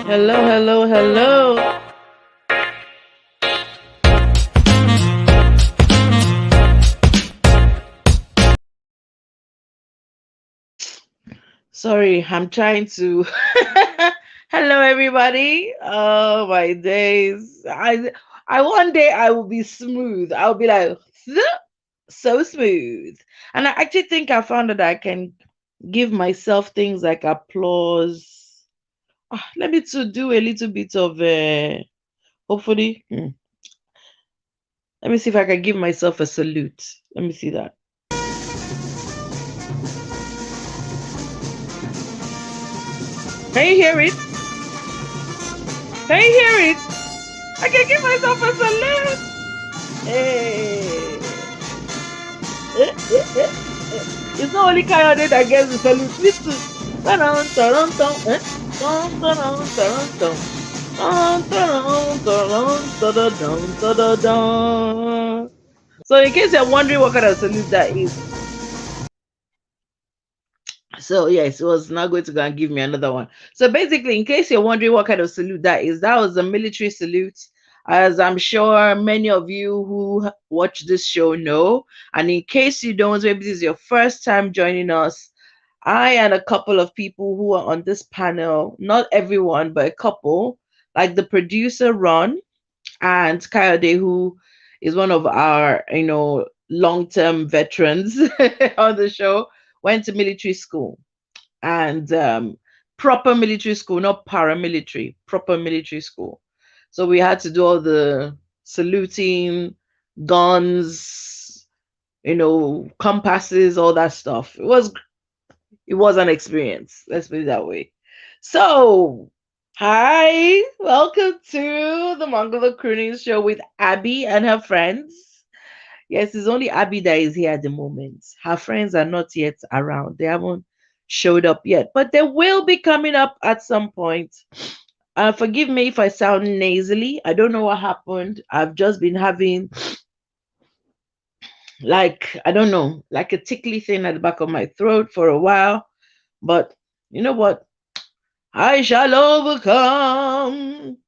Hello, hello, hello. Sorry, I'm trying to. Hello, everybody. Oh my days. I one day I will be smooth. I'll be like so smooth, and I actually think I found that I can give myself things like applause. Let me to do a little bit of hopefully. Let me see if I can give myself a salute. Let me see that. Can you hear it? Can you hear it? I can give myself a salute. Hey. It's not only Kayode that gets the salute. Me too. Ta-dum, ta-dum, ta-dum, eh? Dum, ta-dum, ta-dum, ta-dum. Dum, ta-dum, ta-dum, ta-da-dum, ta-da-dum. So, in case you're wondering what kind of salute that is, so yes, it was not going to go and give me another one. So basically, in case you're wondering what kind of salute that is, that was a military salute, as I'm sure many of you who watch this show know. And in case you don't, maybe this is your first time joining us, I and a couple of people who are on this panel, not everyone, but a couple, like the producer Ron and Kayode, who is one of our, long-term veterans on the show, went to military school and proper military school, not paramilitary, proper military school. So we had to do all the saluting, guns, compasses, all that stuff. It was an experience. Let's put it that way. So, hi, welcome to the Mongolo Crooning Show with Abby and her friends. Yes, it's only Abby that is here at the moment. Her friends are not yet around. They haven't showed up yet, but they will be coming up at some point. Forgive me if I sound nasally. I don't know what happened. I've just been having, like, I don't know, like a tickly thing at the back of my throat for a while. But you know what? I shall overcome.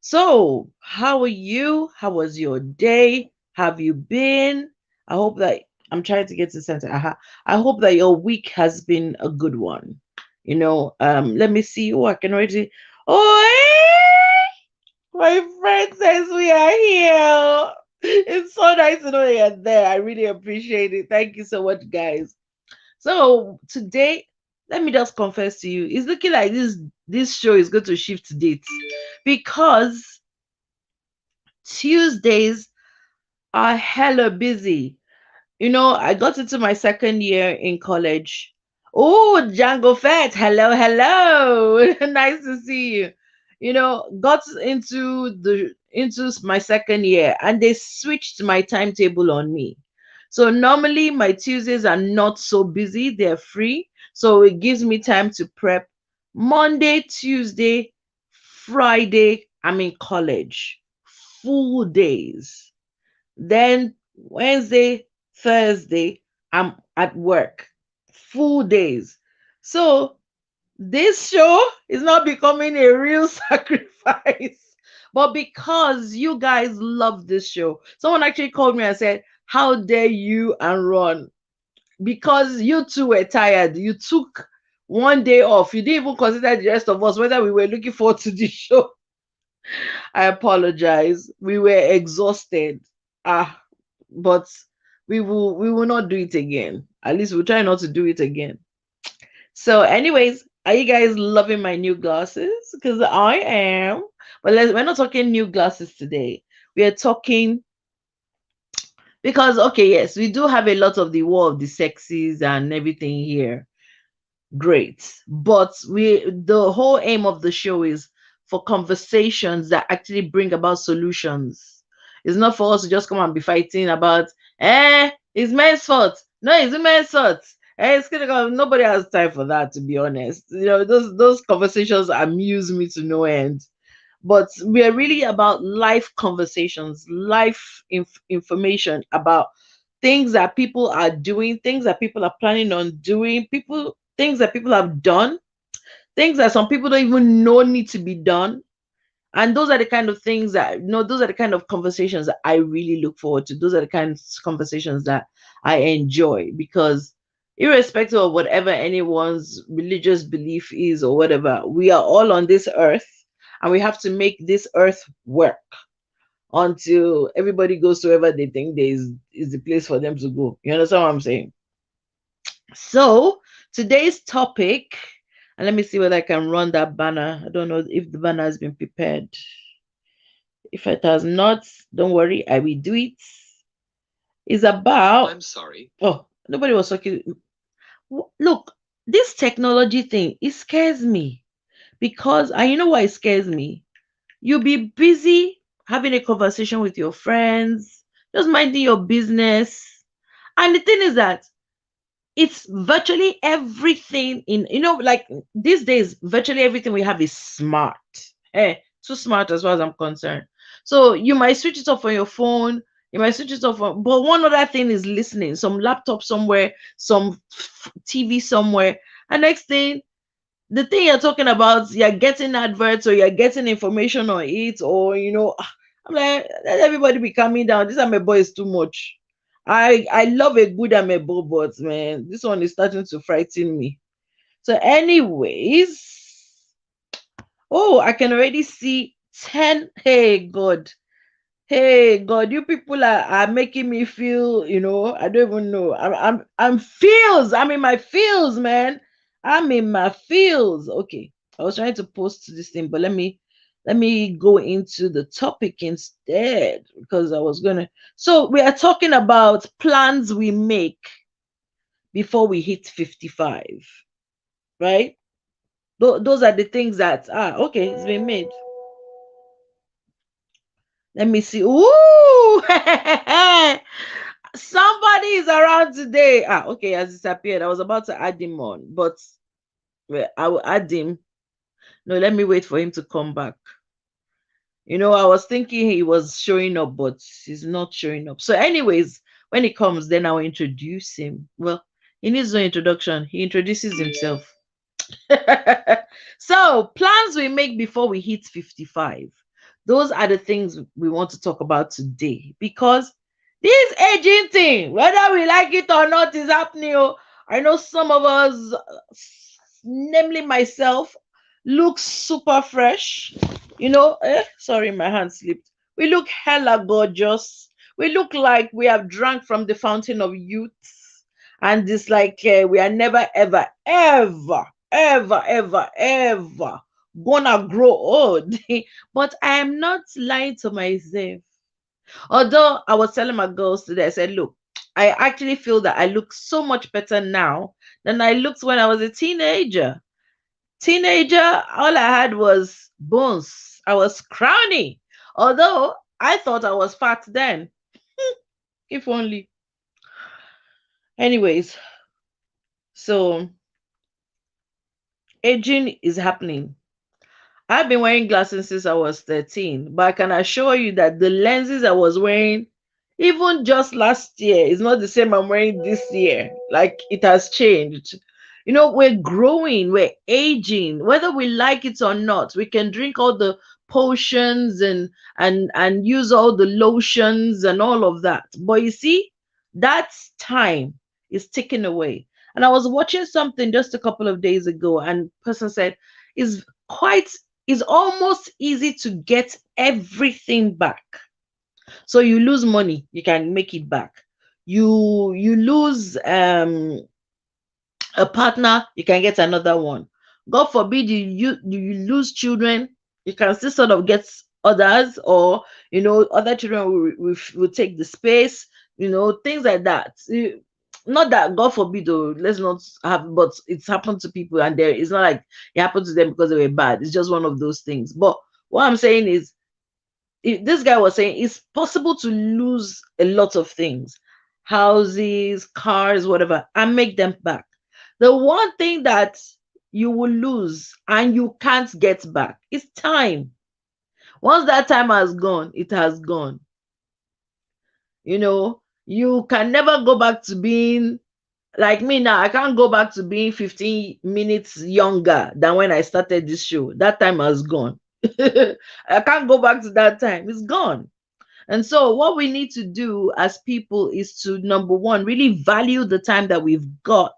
So, how are you? How was your day? Have you been? I hope that I'm trying to get to the center. I hope that your week has been a good one. Let me see. Oh, I can already. Oh, my friend says we are here. It's so nice to know that you're there. I really appreciate it. Thank you so much, guys. So today, let me just confess to you, it's looking like this show is going to shift dates because Tuesdays are hella busy. I got into my second year in college. Oh, Django Fett, hello, hello. Nice to see you. Got into my second year and they switched my timetable on me. So normally my Tuesdays are not so busy, they're free. So it gives me time to prep. Monday, Tuesday, Friday, I'm in college. Full days. Then Wednesday, Thursday, I'm at work. Full days. So this show is not becoming a real sacrifice. But because you guys love this show, someone actually called me and said, how dare you and Ron? Because you two were tired. You took one day off. You didn't even consider the rest of us, whether we were looking forward to the show. I apologize. We were exhausted. But we will not do it again. At least we'll try not to do it again. So, anyways, are you guys loving my new glasses? Because I am. But we're not talking new glasses today. We are talking because okay, yes, we do have a lot of the war of the sexes and everything here. Great. But the whole aim of the show is for conversations that actually bring about solutions. It's not for us to just come and be fighting about it's men's fault. No, it's men's fault. It's gonna go. Nobody has time for that, to be honest. Those conversations amuse me to no end. But we are really about life conversations, life information about things that people are doing, things that people are planning on doing, things that people have done, things that some people don't even know need to be done. And those are the kind of things that, those are the kind of conversations that I really look forward to. Those are the kinds of conversations that I enjoy, because irrespective of whatever anyone's religious belief is or whatever, we are all on this earth, and we have to make this earth work until everybody goes to wherever they think there is the place for them to go. You understand what I'm saying? So today's topic, and let me see whether I can run that banner. I don't know if the banner has been prepared. If it has not, don't worry, I will do it. Is about. I'm sorry. Oh, nobody was talking. Look, this technology thing, it scares me, because, and you know why it scares me? You'll be busy having a conversation with your friends, just minding your business. And the thing is that it's virtually everything in, like these days, virtually everything we have is smart. Too smart as far as I'm concerned. So you might switch it off on your phone, you might switch it off on, but one other thing is listening, some laptop somewhere, some TV somewhere. And next thing, the thing you're talking about, you're getting adverts or you're getting information on it, or I'm like, let everybody be calming down. This Amebo is too much. I love a good Amebo, but man, this one is starting to frighten me. So, anyways, oh, I can already see 10. Hey God. Hey God, you people are making me feel, I don't even know. I'm feels. I'm in my feels, man. I'm in my feels. Okay. I was trying to post this thing, but let me go into the topic instead, because I was gonna. So we are talking about plans we make before we hit 55, right? Those are the things that okay, it's been made. Let me see. Ooh, somebody is around today. Okay, has disappeared. I was about to add him on, but well, I will add him. No, let me wait for him to come back. I was thinking he was showing up, but he's not showing up. So, anyways, when he comes, then I'll introduce him. Well, he needs no introduction. He introduces himself. So, plans we make before we hit 55. Those are the things we want to talk about today, because this aging thing, whether we like it or not, is happening. I know some of us, namely myself, look super fresh. Sorry, my hand slipped. We look hella gorgeous. We look like we have drank from the fountain of youth, and it's like we are never, ever, ever, ever, ever, ever gonna grow old. But I am not lying to myself. Although I was telling my girls today, I said, look, I actually feel that I look so much better now than I looked when I was a teenager. All I had was bones. I was scrawny. Although I thought I was fat then. If only. Anyways, so aging is happening. I've been wearing glasses since I was 13, but I can assure you that the lenses I was wearing, even just last year, is not the same I'm wearing this year. Like, it has changed. We're growing, we're aging, whether we like it or not. We can drink all the potions and use all the lotions and all of that. But you see, that time is taken away. And I was watching something just a couple of days ago, and person said, is quite it's almost easy to get everything back. So you lose money, you can make it back. You lose a partner, you can get another one. God forbid you lose children, you can still sort of get others, or other children will take the space, things like that. Not that God forbid, though, let's not have, but it's happened to people, and it's not like it happened to them because they were bad. It's just one of those things. But what I'm saying is, this guy was saying it's possible to lose a lot of things, houses, cars, whatever, and make them back. The one thing that you will lose and you can't get back is time. Once that time has gone, it has gone. You can never go back to being Like me now, I can't go back to being 15 minutes younger than when I started this show. That time has gone. I can't go back to that time. It's gone. And so, what we need to do as people is to, number one, really value the time that we've got.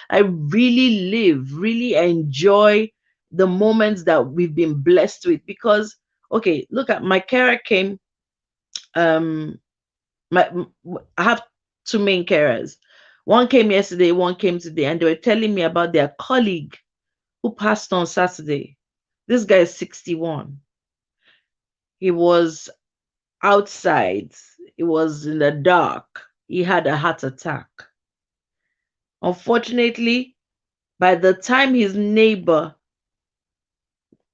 I really live, really enjoy the moments that we've been blessed with. Because, okay, look at my carer came. Um, I have two main carers. One came yesterday, one came today, and they were telling me about their colleague who passed on Saturday. This guy is 61. He was outside. It was in the dark. He had a heart attack. Unfortunately, by the time his neighbor,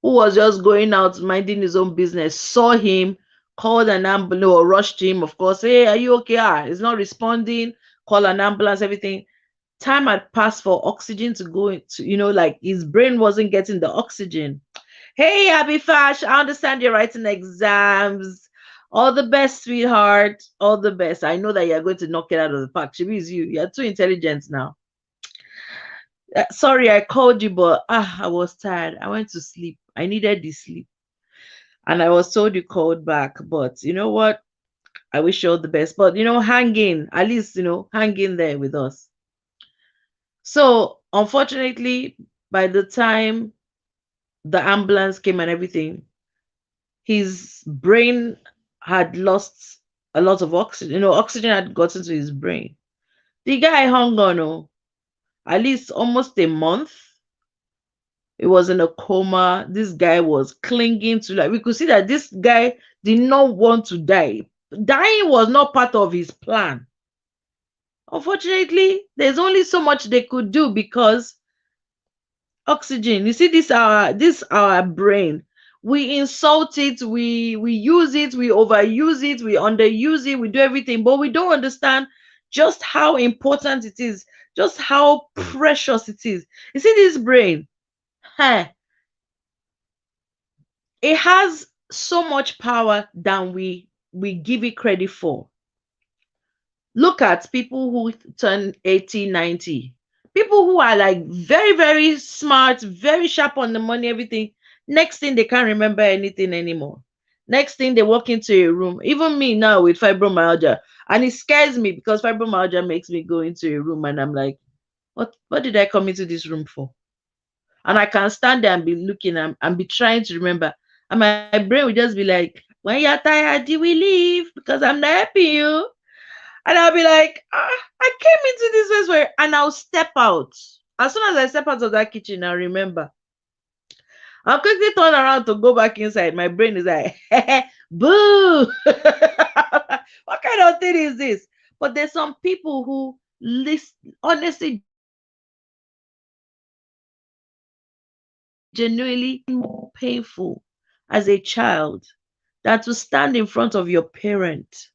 who was just going out minding his own business, saw him, called an ambulance or rushed him, of course, hey, are you okay? Ah, he's not responding, call an ambulance, everything. Time had passed for oxygen to go into, like his brain wasn't getting the oxygen. Hey, Abby Fash, I understand you're writing exams. All the best, sweetheart. All the best. I know that you're going to knock it out of the park. She is you. You're too intelligent now. Sorry, I called you, but I was tired. I went to sleep. I needed the sleep. And I was told you called back. But you know what? I wish you all the best. But hang in. At least, hang in there with us. So, unfortunately, by the time the ambulance came and everything, his brain had lost a lot of oxygen. Oxygen had gotten to his brain. The guy hung on, at least almost a month. He was in a coma. This guy was clinging to, like, we could see that this guy did not want to die. Dying was not part of his plan. Unfortunately, there's only so much they could do because oxygen. You see, this our brain. We insult it, we use it, we overuse it, we underuse it, we do everything, but we don't understand just how important it is, just how precious it is. You see, this brain, huh, it has so much power than we give it credit for. Look at people who turn 80, 90. People who are like very, very smart, very sharp on the money, everything. Next thing, they can't remember anything anymore. Next thing, they walk into a room. Even me now with fibromyalgia. And it scares me because fibromyalgia makes me go into a room and I'm like, what did I come into this room for? And I can stand there and be looking and be trying to remember. And my brain will just be like, when you're tired, you will leave because I'm not helping you. And I'll be like, I came into this place where, and I'll step out. As soon as I step out of that kitchen, I remember. I'll quickly turn around to go back inside. My brain is like, boo. What kind of thing is this? But there's some people who honestly, genuinely more painful as a child than to stand in front of your parent,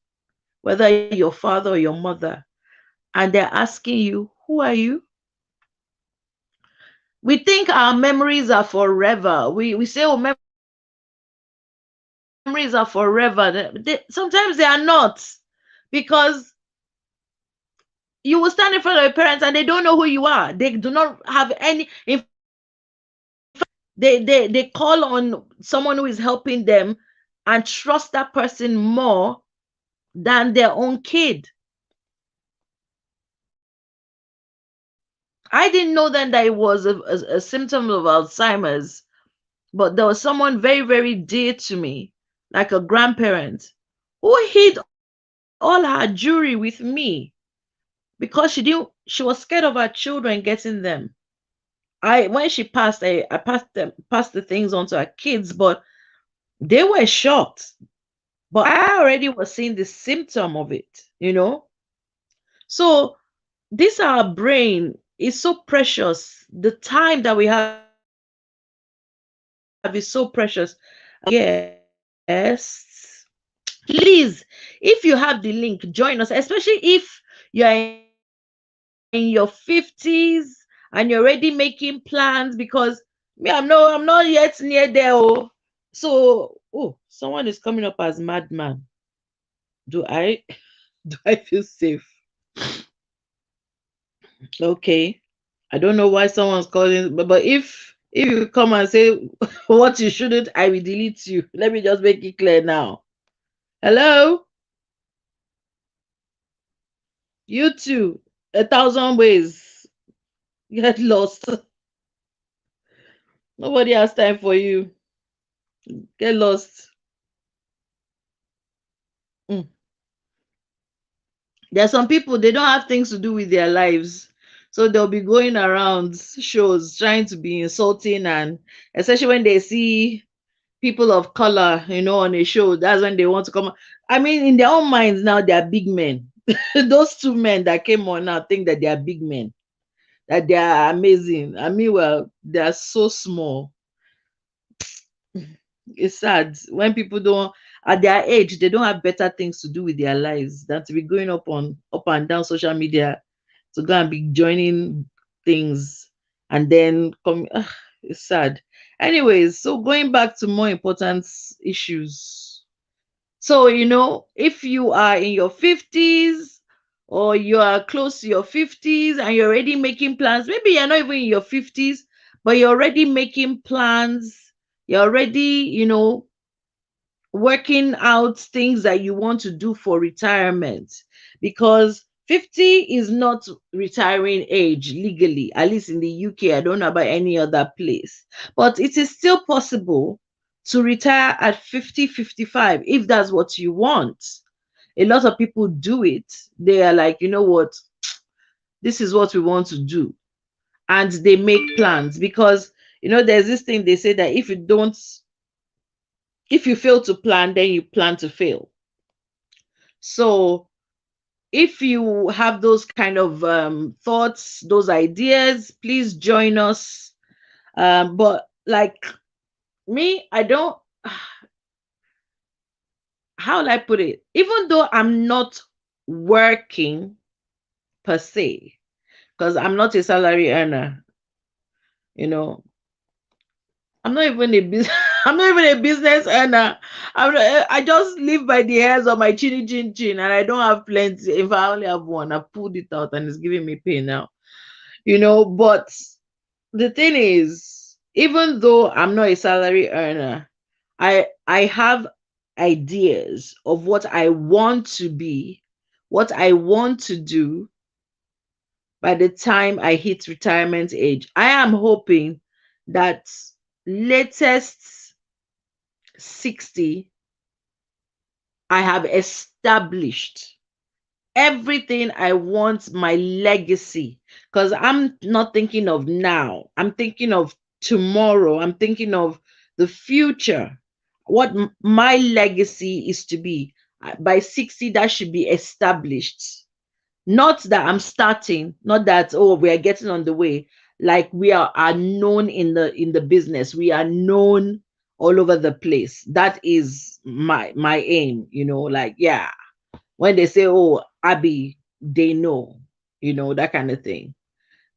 whether your father or your mother, and they're asking you, who are you? We think our memories are forever. We say, oh, memories are forever. Sometimes they are not, because you will stand in front of your parents and they don't know who you are. They do not have any. They call on someone who is helping them and trust that person more than their own kid. I didn't know then that it was a symptom of Alzheimer's, but there was someone very, very dear to me, like a grandparent, who hid all her jewelry with me because she was scared of her children getting them. When she passed, I passed the things on to her kids, but they were shocked. But I already was seeing the symptom of it. So this our brain is so precious. The time that we have is so precious. Yes. Please, if you have the link, join us, especially if you're in your 50s and you're already making plans, because me, I'm not yet near there. So, someone is coming up as madman. Do I do I feel safe? Okay. I don't know why someone's calling, but if you come and say what you shouldn't, I will delete you. Let me just make it clear now. Hello? You too. 1,000 ways. Get lost. Nobody has time for you. Get lost. Mm. There are some people, they don't have things to do with their lives. So they'll be going around shows trying to be insulting, and especially when they see people of color, on a show, that's when they want to come. I mean, in their own minds now, they are big men. Those two men that came on now think that they are big men, that they are amazing. I mean, well, they are so small. It's sad when people don't, at their age, they don't have better things to do with their lives than to be going up and down social media to go and be joining things, and then come. It's sad. Anyways, so going back to more important issues. So, if you are in your 50s, or you are close to your 50s and you're already making plans, maybe you're not even in your 50s, but you're already making plans, you're already, working out things that you want to do for retirement, because 50 is not retiring age legally, at least in the UK. I don't know about any other place, but it is still possible to retire at 50, 55 if that's what you want. A lot of people do it. They are like, you know what, this is what we want to do, and they make plans, because there's this thing they say that if you fail to plan, then you plan to fail. So if you have those kind of thoughts, those ideas, please join us. But like me, I don't, how will I put it? Even though I'm not working per se, because I'm not a salary earner, you know, I'm not even a business. I'm not even a business earner. I just live by the hairs of my chinny chin chin, and I don't have plenty. If I only have one, I pulled it out and it's giving me pain now. But the thing is, even though I'm not a salary earner, I have ideas of what I want to be, what I want to do by the time I hit retirement age. I am hoping that latest 60, I have established everything I want, my legacy. Because I'm not thinking of now, I'm thinking of tomorrow, I'm thinking of the future, what my legacy is to be. By 60, that should be established. Not that I'm starting, not that, oh, we are getting on the way. Like we are known in the business. We are known all over the place. That is my aim, like, yeah. When they say, oh, Abby, they know, that kind of thing.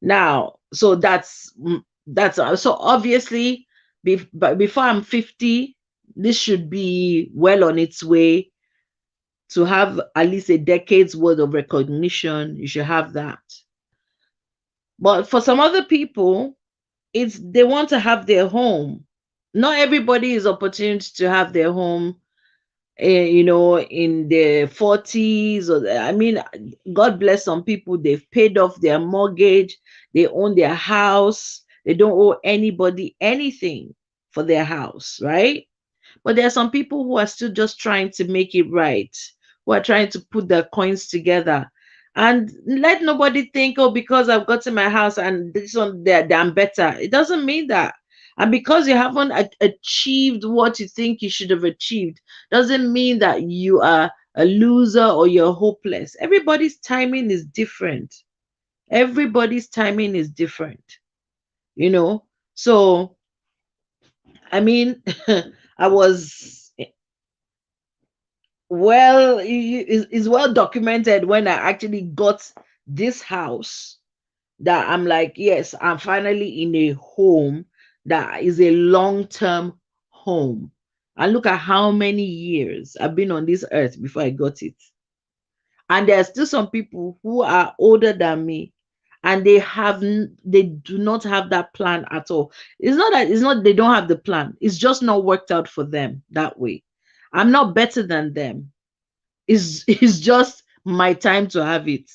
Now, so so obviously, but before I'm 50, this should be well on its way to have at least a decade's worth of recognition. You should have that. But for some other people, it's they want to have their home. Not everybody is opportunity to have their home, in their 40s, I mean, God bless some people, they've paid off their mortgage, they own their house, they don't owe anybody anything for their house, right? But there are some people who are still just trying to make it right, who are trying to put their coins together. And let nobody think, oh, because I've gotten my house and this one, that I'm better. It doesn't mean that. And because you haven't achieved what you think you should have achieved, doesn't mean that you are a loser or you're hopeless. Everybody's timing is different. Everybody's timing is different, you know? So, I mean, I was well, it's well documented when I actually got this house, that I'm like, yes, I'm finally in a home that is a long-term home. And look at how many years I've been on this earth before I got it. And there are still some people who are older than me, and they do not have that plan at all. It's not they don't have the plan. It's just not worked out for them that way. I'm not better than them. It's just my time to have it,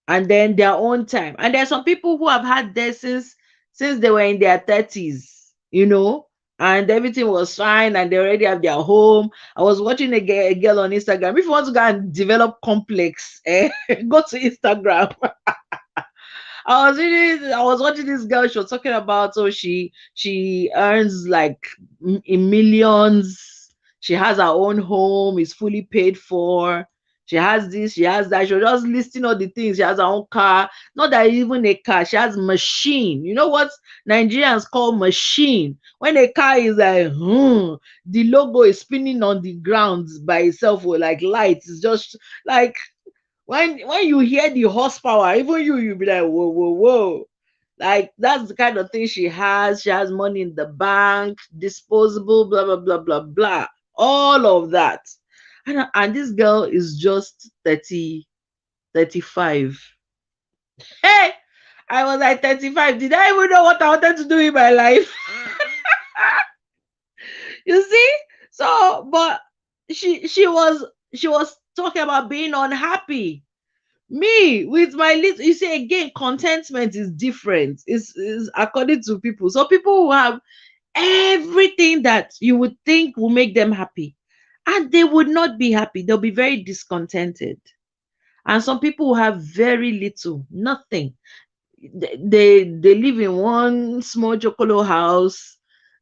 and then their own time. And there are some people who have had this since they were in their 30s, and everything was fine, and they already have their home. I was watching a girl on Instagram. If you want to go and develop complex, go to Instagram. I was watching this girl. She was talking about, so she earns like in millions. She has her own home, is fully paid for. She has this, she has that. She was just listing all the things. She has her own car. Not that even a car. She has machine. You know what Nigerians call machine? When a car is like, the logo is spinning on the ground by itself with like lights. It's just like when you hear the horsepower, even you'll be like, whoa, whoa, whoa. Like that's the kind of thing she has. She has money in the bank, disposable, blah, blah, blah, blah, blah. All of that. And this girl is just 30, 35. Hey, I was like 35. Did I even know what I wanted to do in my life? You see? So, but she was talking about being unhappy. Me with my little, you see, again, contentment is different. Is according to people. So people who have everything that you would think will make them happy, and they would not be happy. They'll be very discontented. And some people who have very little, nothing. They live in one small chocolo house.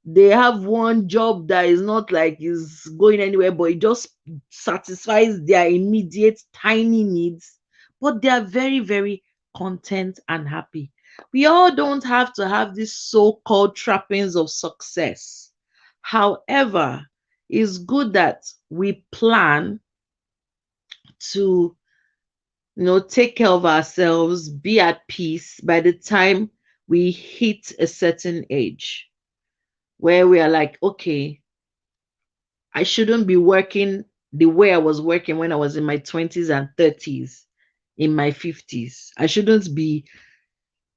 They have one job that is not like is going anywhere, but it just satisfies their immediate tiny needs. But they are very, very content and happy. We all don't have to have these so-called trappings of success. However, it's good that we plan to take care of ourselves, be at peace by the time we hit a certain age where we are like, okay, I shouldn't be working the way I was working when I was in my 20s and 30s, in my 50s. I shouldn't be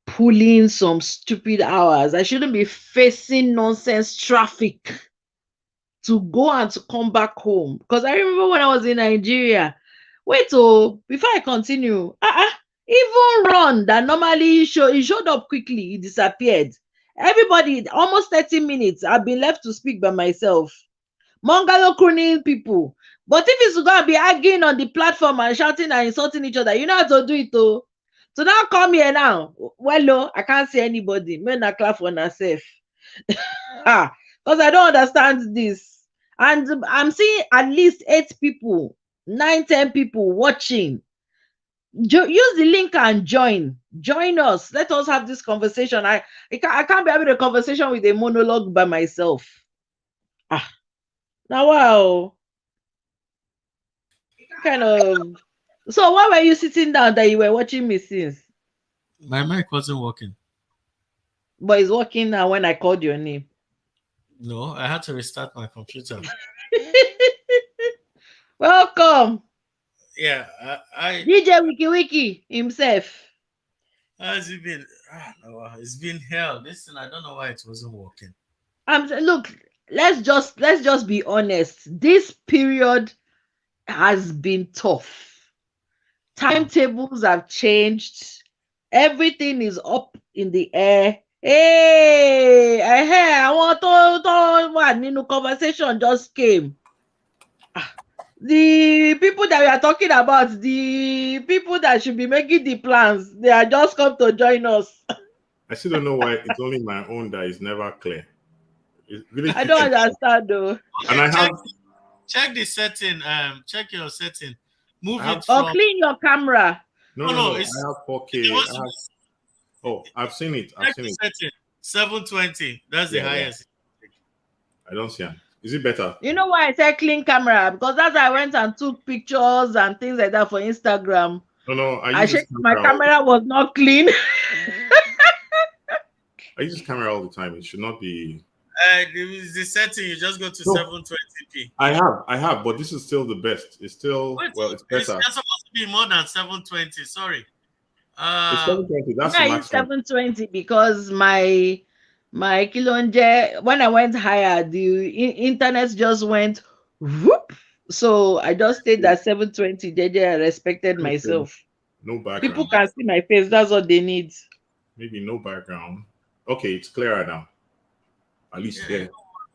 pulling some stupid hours. I shouldn't be facing nonsense traffic to go and to come back home. Because I remember when I was in Nigeria. Wait, oh, before I continue, even Ron that normally he showed up quickly, he disappeared. Everybody, almost 30 minutes, I've been left to speak by myself. Mongalo crooning people. But if it's gonna be arguing on the platform and shouting and insulting each other, you know how to do it, oh. So now come here now. Well, oh, I can't see anybody. Men are clap for herself. Because I don't understand this. And I'm seeing at least 8 people, 9, 10 people watching. Use the link and join us. Let us have this conversation. I can't be having a conversation with a monologue by myself. Now wow, kind of. So why were you sitting down that you were watching me since? My mic wasn't working. But it's working now when I called your name. No, I had to restart my computer. Welcome, Yeah, I DJ Wiki Wiki himself. how's it been? No, it's been hell. Listen, I don't know why it wasn't working. Look, let's just be honest. This period has been tough. Hmm. Timetables have changed. Everything is up in the air. Hey, I want to one new conversation just came. The people that we are talking about, the people that should be making the plans, they are just come to join us. I still don't know why it's only my own that is never clear. It really I pisses don't me off. understand though. And Okay, I check have check the setting. Check your setting. I Move have it Or from. clean your camera. no No, no no. no. I have It's 4K. supposed I to have be. I've seen it. I've Check seen the it. setting. 720. That's the Yeah, yeah. highest. I don't see it. Is it better? You know why I said clean camera? Because that's why I went and took pictures and things like that for Instagram. No, no. I I use this checked my camera all camera was not clean. I use this camera all the time. It should not be The setting. You just go to No, 720p. I have, but this is still the best. It's still Wait, well, it's it's better. supposed to be more than 720. Sorry. It's Uh, 720. That's the Yeah, it's maximum. 720 because my kilonje when I went higher, the internet just went whoop. So I just stayed at 720. JJ, I respected Okay. myself. No People background. can see my face. That's what they need. Maybe no background. Okay, it's clearer now. At least, yeah, yeah.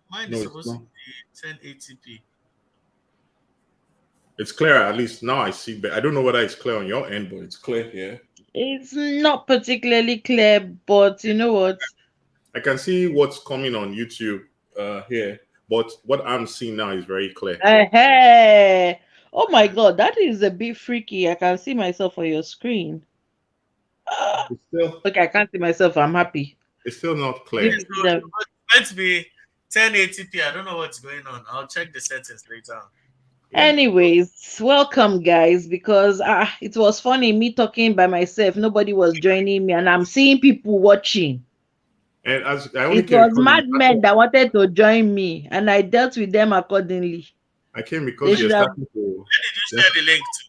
mine is No, it's supposed to not. be 1080p. It's clear at least now I see, but I don't know whether it's clear on your end, but it's clear here. It's not particularly clear, but you know what? I can see what's coming on YouTube here, but what I'm seeing now is very clear. Hey. Oh my God, that is a bit freaky. I can see myself on your screen. Ah, It's still okay, I can't see myself. I'm happy. it's still not Give clear. me So the. it's meant to be 1080p. I don't know what's going on. I'll check the settings later. Yeah. Anyways, welcome guys because it was funny me talking by myself. Nobody was joining me, and I'm seeing people watching. And as I only It came was because madmen that wanted to join me, and I dealt with them accordingly. I came They because you're should have. starting to Where did you just share the link to?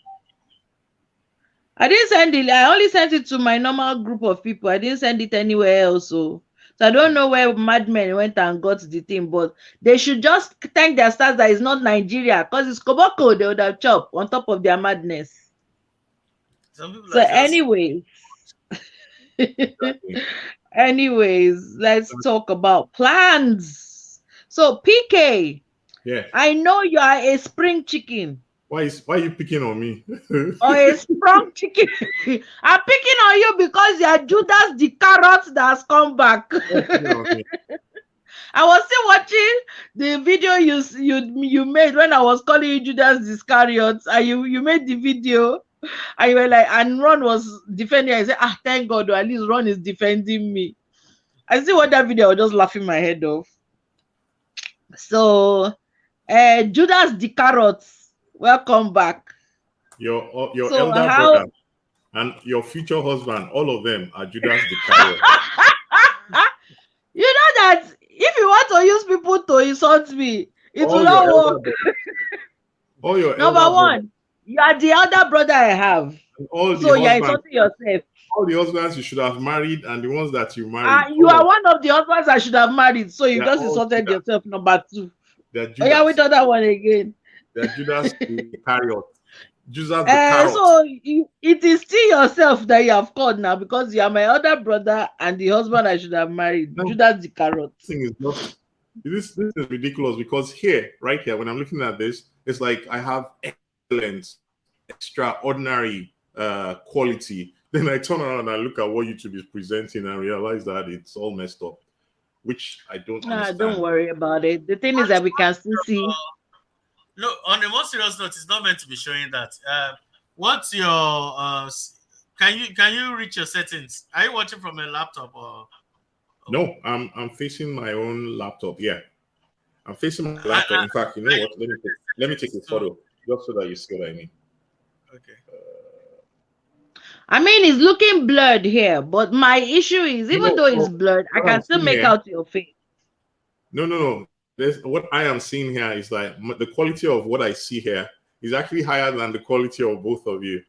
I didn't send it. I only sent it to my normal group of people. I didn't send it anywhere else. So I don't know where madmen went and got the thing, but they should just thank their stars that it's not Nigeria, because it's Koboko they would have chopped on top of their madness. Some people So, are just anyways, exactly. anyways, let's talk about plans. So, PK, Yeah. I know you are a spring chicken Why are you picking on me? or a sprung chicken. I'm picking on you because you are Judas the carrot that has come back. Why are you picking on me? I was still watching the video you made when I was calling you Judas Iscariot, and you made the video, and you were like, and Ron was defending. I said, thank God, or at least Ron is defending me. I still watched that video. I was just laughing my head off. So, Judas the carrots, welcome back. Your So elder how? brother and your future husband, all of them are Judas the Carrier. You know that if you want to use people to insult me, it will All your not elder work. brothers, all your Number elder brothers, one, you are the elder brother I have. and all the So you are husbands, insulting yourself. all the husbands you should have married, and the ones that you married, You all are of one of the husbands I should have married. So you they're just all insulted Judas. yourself. Number two. They're Oh yeah, we Judas. done that one again. They're Judas the Carriot. Judas the Carrot. So it is still yourself that you have called now because you are my other brother and the husband I should have married. Now, Judas the carrot. this thing is not. This is ridiculous because here, right here, when I'm looking at this, it's like I have excellent, extraordinary quality. Then I turn around and I look at what YouTube is presenting and realize that it's all messed up, which I don't Don't understand. worry about it. The thing is that we can still see. no. On a more serious note, it's not meant to be showing that. What's your can you reach your settings? Are you watching from a laptop or? No, I'm facing my own laptop. Yeah, I'm facing my I, laptop. In fact, you know I what? Let me take a so photo just so that you see what I mean. okay. I mean, it's looking blurred here, but my issue is No, even no, though it's no. blurred, I What I'm can still seeing make here. out your face. No. There's what I am seeing here is like the quality of what I see here is actually higher than the quality of both of you.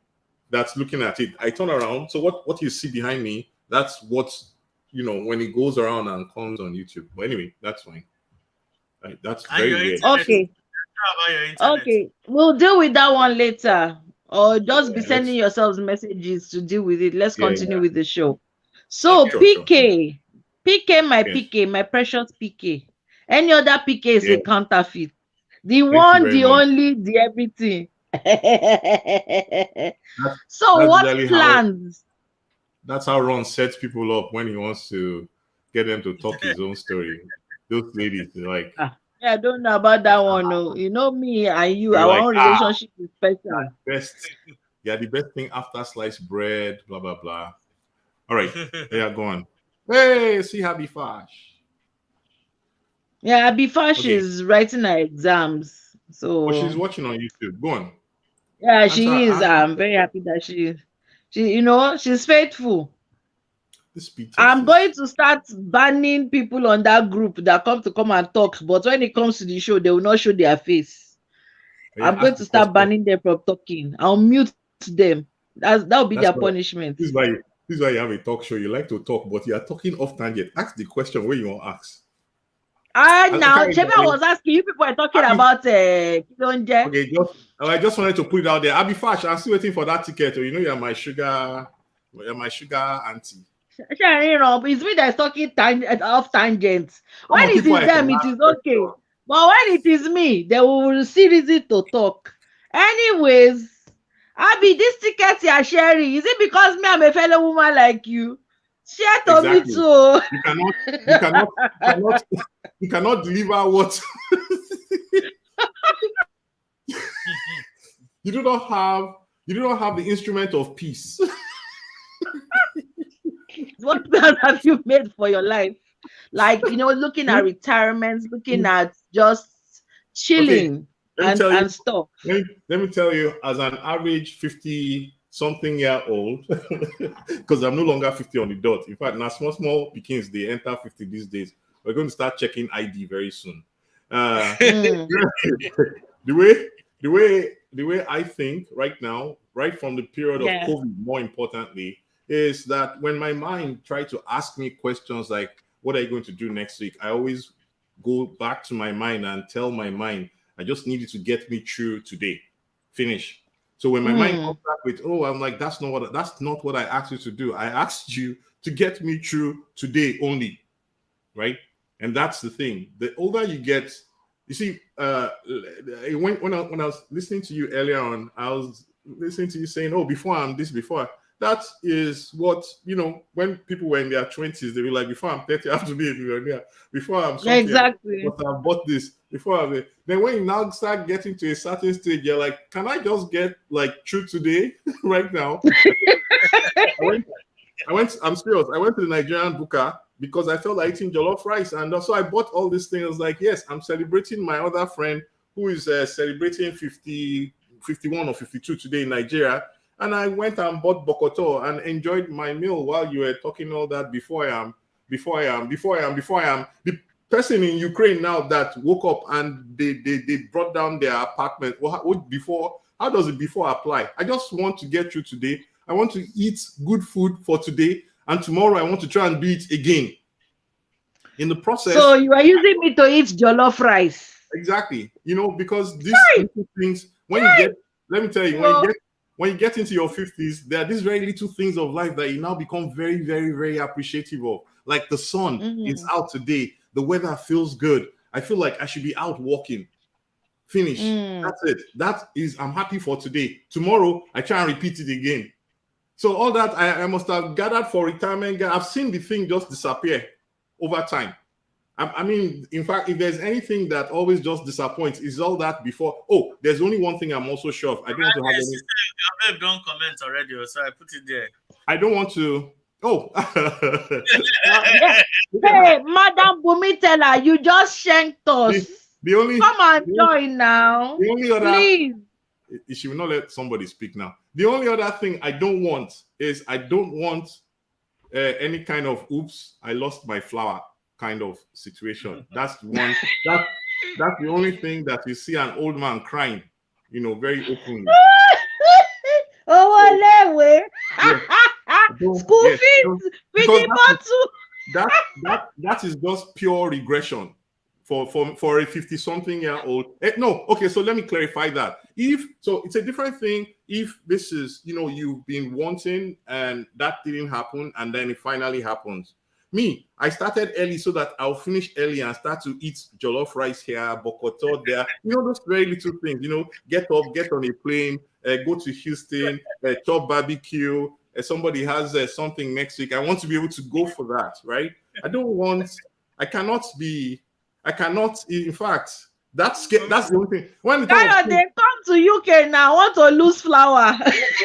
That's looking at it. I turn around, so what you see behind me, that's what when it goes around and comes on YouTube. But anyway, that's fine. That's And your very weird. internet. Okay, How about your internet? okay, we'll deal with that one later, or just be Yeah, sending yourselves messages to deal with it. Let's continue yeah. with the show. So Okay. Sure. Yeah, PK, my precious PK. Any other PK is yeah. a counterfeit. The Thank you one, very the much. only, the everything. That's, So that's what usually how plans? that's how Ron sets people up when he wants to get them to talk his own story. Those ladies, they're like, Yeah, I don't know about that one. No, you know me and you, they're our like, own relationship is special. best, yeah, the best thing after sliced bread, blah blah blah. All right, yeah, go on. Hey, see Happy Fash. Yeah, before Okay, she's writing her exams. oh, she's So watching on YouTube. Go on, yeah, answer. she is. I'm very happy that she's faithful. This speed test I'm is going to start banning people on that group that come and talk, but when it comes to the show, they will not show their face. yeah. I'm going Ask the to start question. banning them from talking. I'll mute them. That would be That's their why punishment. this is why this is why you have a talk show. You like to talk, but you are talking off tangent. Ask the question where you want to ask. I Now, can't Chebe, I was asking you people are talking Abby, about Kilonje. okay, I just wanted to put it out there. Abby Fash, I'm still waiting for that ticket. Oh, you know you're my sugar auntie. It's me that's talking off tangents. Come When on, it keep is quiet them, and it ask is okay. question. But when it is me, they will see reason to talk. Anyways, Abby, this ticket you are sharing, is it because me I'm a fellow woman like you? Share to me Exactly. too. You cannot, you cannot, you cannot, you cannot deliver what you do not have. You do not have the instrument of peace. What plan have you made for your life? Like, looking at retirement, looking at just Okay, chilling let me and tell you. stuff. Let me tell you, as an average 50-something-year-old, because I'm no longer 50 on the dot. In fact, now small begins they enter 50 these days. We're going to start checking ID very soon. Mm, The way the way I think right now, right from the period of yeah. COVID, more importantly, is that when my mind tried to ask me questions like, "What are you going to do next week?" I always go back to my mind and tell my mind, "I just needed to get me through today. Finish." So when my mind Mm, comes back with, "Oh," I'm like, "That's not what I asked you to do. I asked you to get me through today only." Right? And that's the thing. The older you get, you see, when I was listening to you earlier on, I was listening to you saying, "Oh, before I'm this, before." That is what, when people were in their 20s, they were like, "Before I'm 30, I have to be a millionaire. Before I'm something, exactly. but I bought this. Before I'm Then when you now start getting to a certain stage, you're like, "Can I just get like through today, right now?" I went I'm serious. I went to the Nigerian booker because I felt like eating jollof rice. And also I bought all these things. Like, yes, I'm celebrating my other friend who is celebrating 50, 51 or 52 today in Nigeria. And I went and bought bokoto and enjoyed my meal while you were talking all that before I am. The person in Ukraine now that woke up and they brought down their apartment. How does it before apply? I just want to get through today. I want to eat good food for today, and tomorrow I want to try and do it again. In the So process, you are using me to eat jollof rice. exactly, because these little things, when you get, let me tell you, Oh, when you get into your 50s, there are these very little things of life that you now become very, very, very appreciative of. Like the sun is mm, out today, the weather feels good. I feel like I should be out walking. Finish. mm. That's it. I'm happy for today. Tomorrow, I try and repeat it again. So all that I must have gathered for retirement. I've seen the thing just disappear over time. I mean, in fact, if there's anything that always just disappoints, is all that before. Oh, there's only one thing I'm also sure of. I don't want to have any. Your babe don't comment already, so I put it there. I don't want to. Oh, Yeah. Hey, Madam Bumitela, you just shanked us. the only Come and join now, the only other. please. She will not let somebody speak now. The only other thing I don't want is I don't want any kind of "oops, I lost my flower" kind of situation. That's the one. That's the only thing that you see an old man crying, very openly. Oh, lewe. Yes, School yes, fees, because feeding bottle. that is just pure regression for a 50-something-year-old. No, okay, so let me clarify that. So it's a different thing if this is, you've been wanting and that didn't happen and then it finally happens. Me, I started early so that I'll finish early and start to eat jollof rice here, bokoto there, those very little things, get up, get on a plane, go to Houston, chop barbecue. Somebody has something next week. I want to be able to go for that, right? I cannot, in fact, that's the only thing. When the time of They come to UK now, want to lose flower.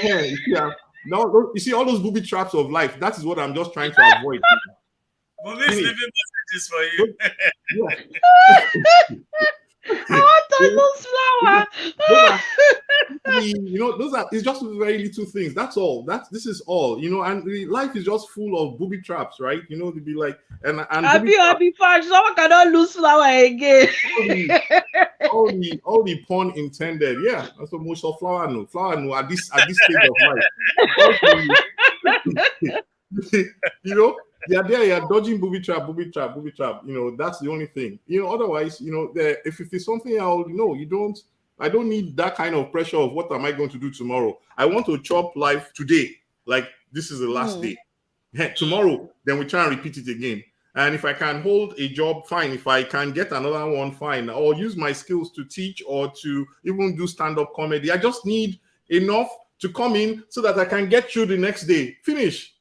yeah, no, you see all those booby traps of life. That is what I'm just trying to avoid. Mommy's leaving messages for you. Yeah. I want to lose Those flower. are those are, it's just very little things. That's all. This is all, and life is just full of booby traps, right? To be like, and I booby be I traps, be fine. Someone cannot lose flower again. all the all the pun intended. Yeah, that's what most of flower no at this stage of life. Because they are there, you're dodging booby trap, booby trap, booby trap. That's the only thing. Otherwise, if it is something else, you don't. I don't need that kind of pressure of what am I going to do tomorrow. I want to chop life today. Like this is the last day. Tomorrow, then we try and repeat it again. And if I can hold a job, fine. If I can get another one, fine. Or use my skills to teach or to even do stand-up comedy. I just need enough to come in so that I can get through the next day. Finish.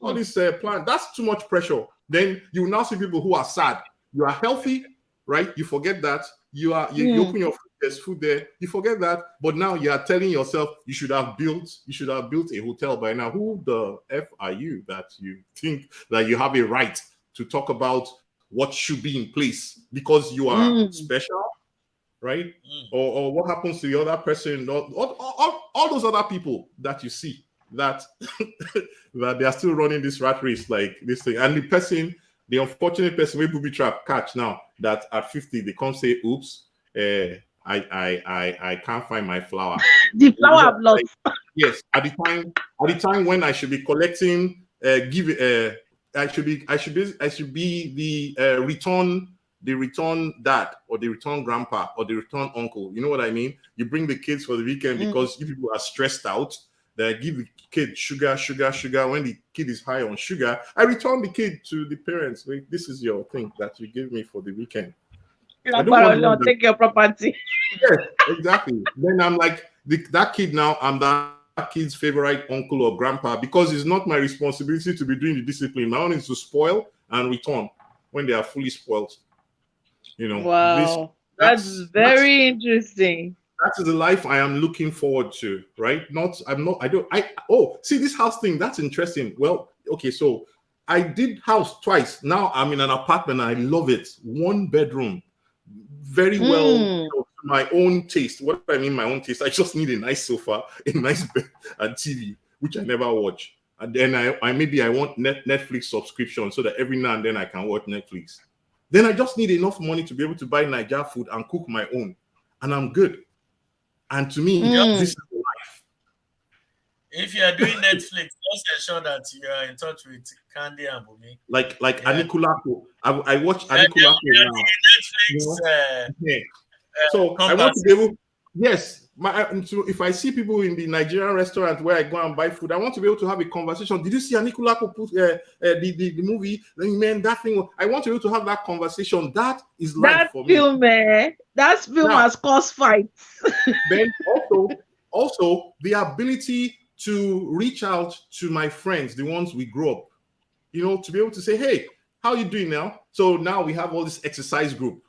All this plan, that's too much pressure. Then you will now see people who are sad. You are healthy, right? You forget that. You open your food, there's food there. You forget that. But now you are telling yourself you should have built a hotel by now. Who the F are you that you think that you have a right to talk about what should be in place because you are special, right? Or what happens to the other person, all those other people that you see that that they are still running this rat race like this thing. And the unfortunate person will booby trap catch now that at 50 they come say, oops, I can't find my flower. The flower I've lost. Yes, at the time when I should be collecting, I should be the return dad or the return grandpa or the return uncle. You know what I mean? You bring the kids for the weekend because you people are stressed out. They give the kid sugar. When the kid is high on sugar, I return the kid to the parents. Wait, this is your thing that you give me for the weekend. I don't want take your property. Yes, exactly. Then I'm like that kid now. I'm that kid's favorite uncle or grandpa because it's not my responsibility to be doing the discipline. My own is to spoil and return when they are fully spoiled. Wow, that's very interesting. That is the life I am looking forward to, right? See this house thing, that's interesting. Well, okay, so I did house twice. Now I'm in an apartment. I love it. 1 bedroom, very well, my own taste. What I mean, my own taste. I just need a nice sofa, a nice bed, and TV, which I never watch. And then I want Netflix subscription so that every now and then I can watch Netflix. Then I just need enough money to be able to buy Niger food and cook my own, and I'm good. And to me, this is life. If you are doing Netflix, just ensure that you are in touch with Candy and Bumi. Like Anikulapo. I watch Anikulapo now. Netflix. So I want to be able. Yes, if I see people in the Nigerian restaurant where I go and buy food, I want to be able to have a conversation. Did you see Anikulapo put the movie? Man, that thing. I want to be able to have that conversation. That is life for me. That film has caused fights. Then also the ability to reach out to my friends, the ones we grew up, to be able to say, hey, how are you doing now? So now we have all this exercise group,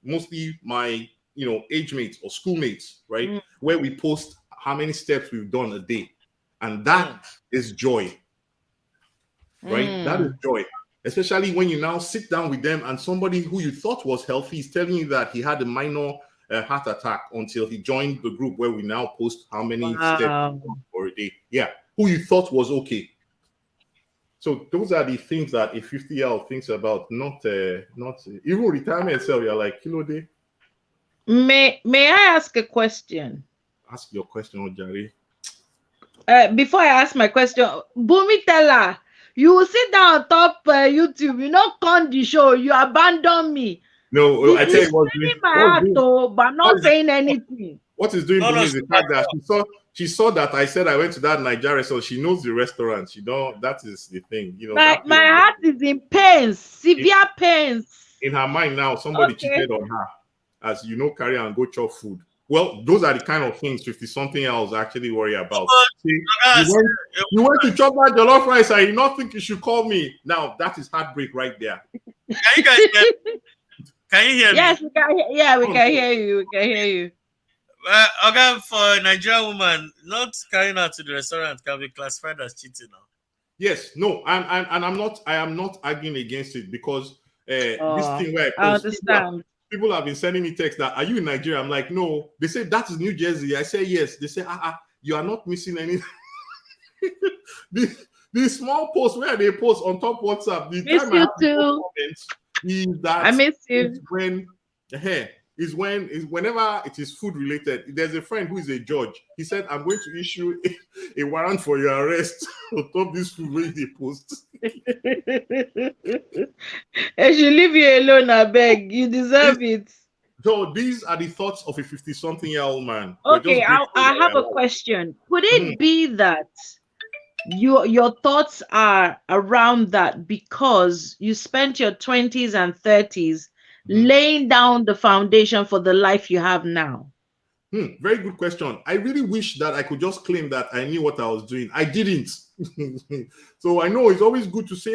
mostly my age mates or schoolmates, right? Where we post how many steps we've done a day. And that is joy, right? That is joy. Especially when you now sit down with them and somebody who you thought was healthy is telling you that he had a minor heart attack until he joined the group where we now post how many steps for a day. Yeah, who you thought was okay. So those are the things that a 50-year-old thinks about, not even retirement itself. You're like, day. May I ask a question? Ask your question, Ojari. Before I ask my question, Bumi Teller, you will sit down on top YouTube, con the show, you abandon me. No, I tell you what's doing my heart, but not saying anything. What is doing Bumi is the fact that she saw that I said I went to that Nigeria, so she knows the restaurant. That is the thing. My heart is in pains, severe pains. In her mind now, somebody cheated on her. As carry and go chop food. Well, those are the kind of things 50-something else actually worry about. See, you went to chop that jollof rice and you not think you should call me. Now, that is heartbreak right there. Can you guys can you hear me? Yes, we can we can hear you. We can hear you. Okay, for a Nigerian woman, not carrying out to the restaurant can be classified as cheating now. Yes, no, and I am not arguing against it because this thing where I understand. people have been sending me texts that, are you in Nigeria? I'm like, no. They say that is New Jersey. I say yes. They say, you are not missing anything. the small posts where they post on top WhatsApp, the Miss time I you have the too. comments is I that miss it's you. when whenever it is food related. There's a friend who is a judge. He said, I'm going to issue a warrant for your arrest on top this food where they post. I should leave you alone, I beg. You deserve it. So these are the thoughts of a 50-something-year-old man. We're Okay, just grateful I that have a we're alive. question. Could Mhm, it be that your thoughts are around that because you spent your 20s and 30s mhm. laying down the foundation for the life you have now? Very good question. I really wish that I could just claim that I knew what I was doing. I didn't. So I know it's always good to say,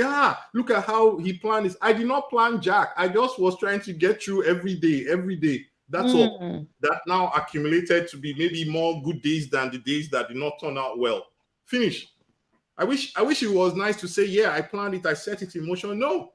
look at how he planned this. I did not plan Jack. I just was trying to get through every day. That's all. Mm. That now accumulated to be maybe more good days than the days that did not turn out well. Finish. I wish it was nice to say, yeah, I planned it, I set it in motion. No.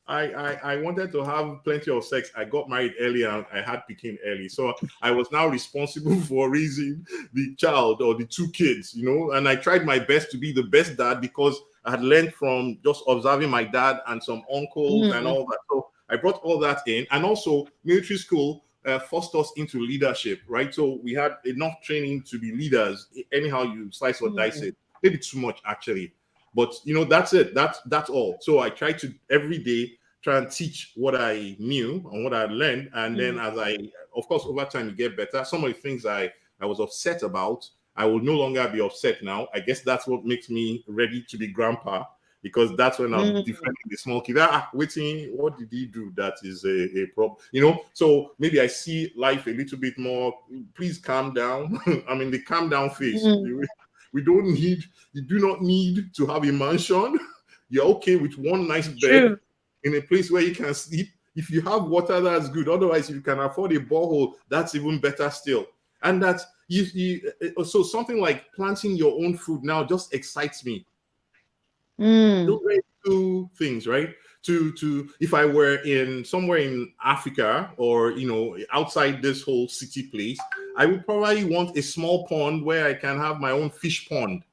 I wanted to have plenty of sex. I got married early and I had Pekin early. So I was now responsible for raising the child or the two kids, and I tried my best to be the best dad because I had learned from just observing my dad and some uncles and Mm. all that. So I brought all that in. And also military school forced us into leadership, right? So we had enough training to be leaders. Anyhow you slice or dice Mm. it. Maybe too much actually, but that's it. That's all. So I try to every day try and teach what I knew and what I learned, and then Mm. as of course, over time you get better. Some of the things I was upset about, I will no longer be upset now. I guess that's what makes me ready to be grandpa, because that's when I'll be Mm. defending the small kid. Waiting, what did he do? That is a problem, So maybe I see life a little bit more. Please calm down. I'm in the calm down phase. Mm. You do not need to have a mansion. You're okay with one nice bed True. in a place where you can sleep. If you have water, that's good. Otherwise, if you can afford a borehole, that's even better still. And that so something like planting your own food now just excites me. Those Mm. are two things, right? To if I were in somewhere in Africa or outside this whole city place, I would probably want a small pond where I can have my own fish pond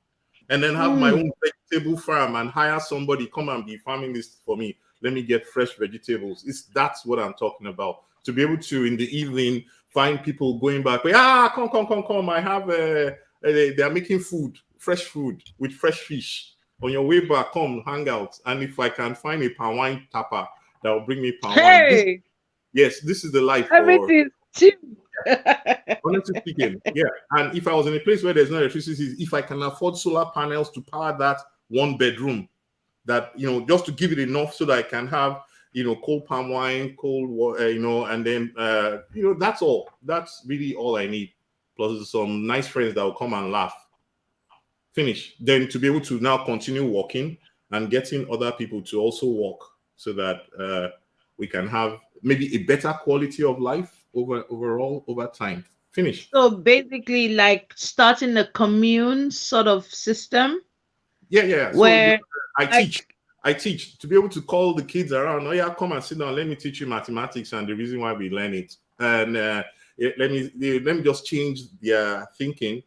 and then have my Mm. own vegetable farm and hire somebody come and be farming this for me. Let me get fresh vegetables. That's what I'm talking about. To be able to in the evening find people going back. Come. I have they are making food, fresh food with fresh fish. On your way back, come hang out. And if I can find a palm wine tapper that will bring me palm wine. Hey, This is the life for. everything's cheap. Honestly speaking, yeah. And if I was in a place where there's no electricity, if I can afford solar panels to power that one bedroom, that just to give it enough so that I can have cold palm wine, cold water, and then that's all. That's really all I need. Plus some nice friends that will come and laugh. Finish. Then to be able to now continue walking and getting other people to also walk so that we can have maybe a better quality of life overall over time. Finish. So basically, like starting a commune sort of system Yeah. So where, I like, teach. I teach to be able to call the kids around. Oh yeah, come and sit down. Let me teach you mathematics and the reason why we learn it. And let me just change their thinking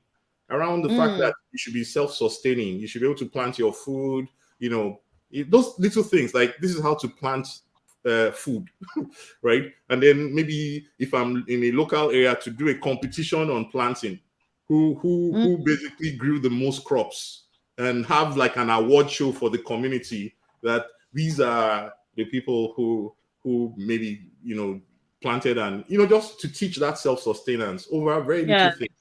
around the fact mm, that you should be self-sustaining. You should be able to plant your food. Those little things like this is how to plant food, right? And then maybe if I'm in a local area to do a competition on planting, mm, who basically grew the most crops and have like an award show for the community that these are the people who maybe planted and just to teach that self-sustenance over very little yeah. things,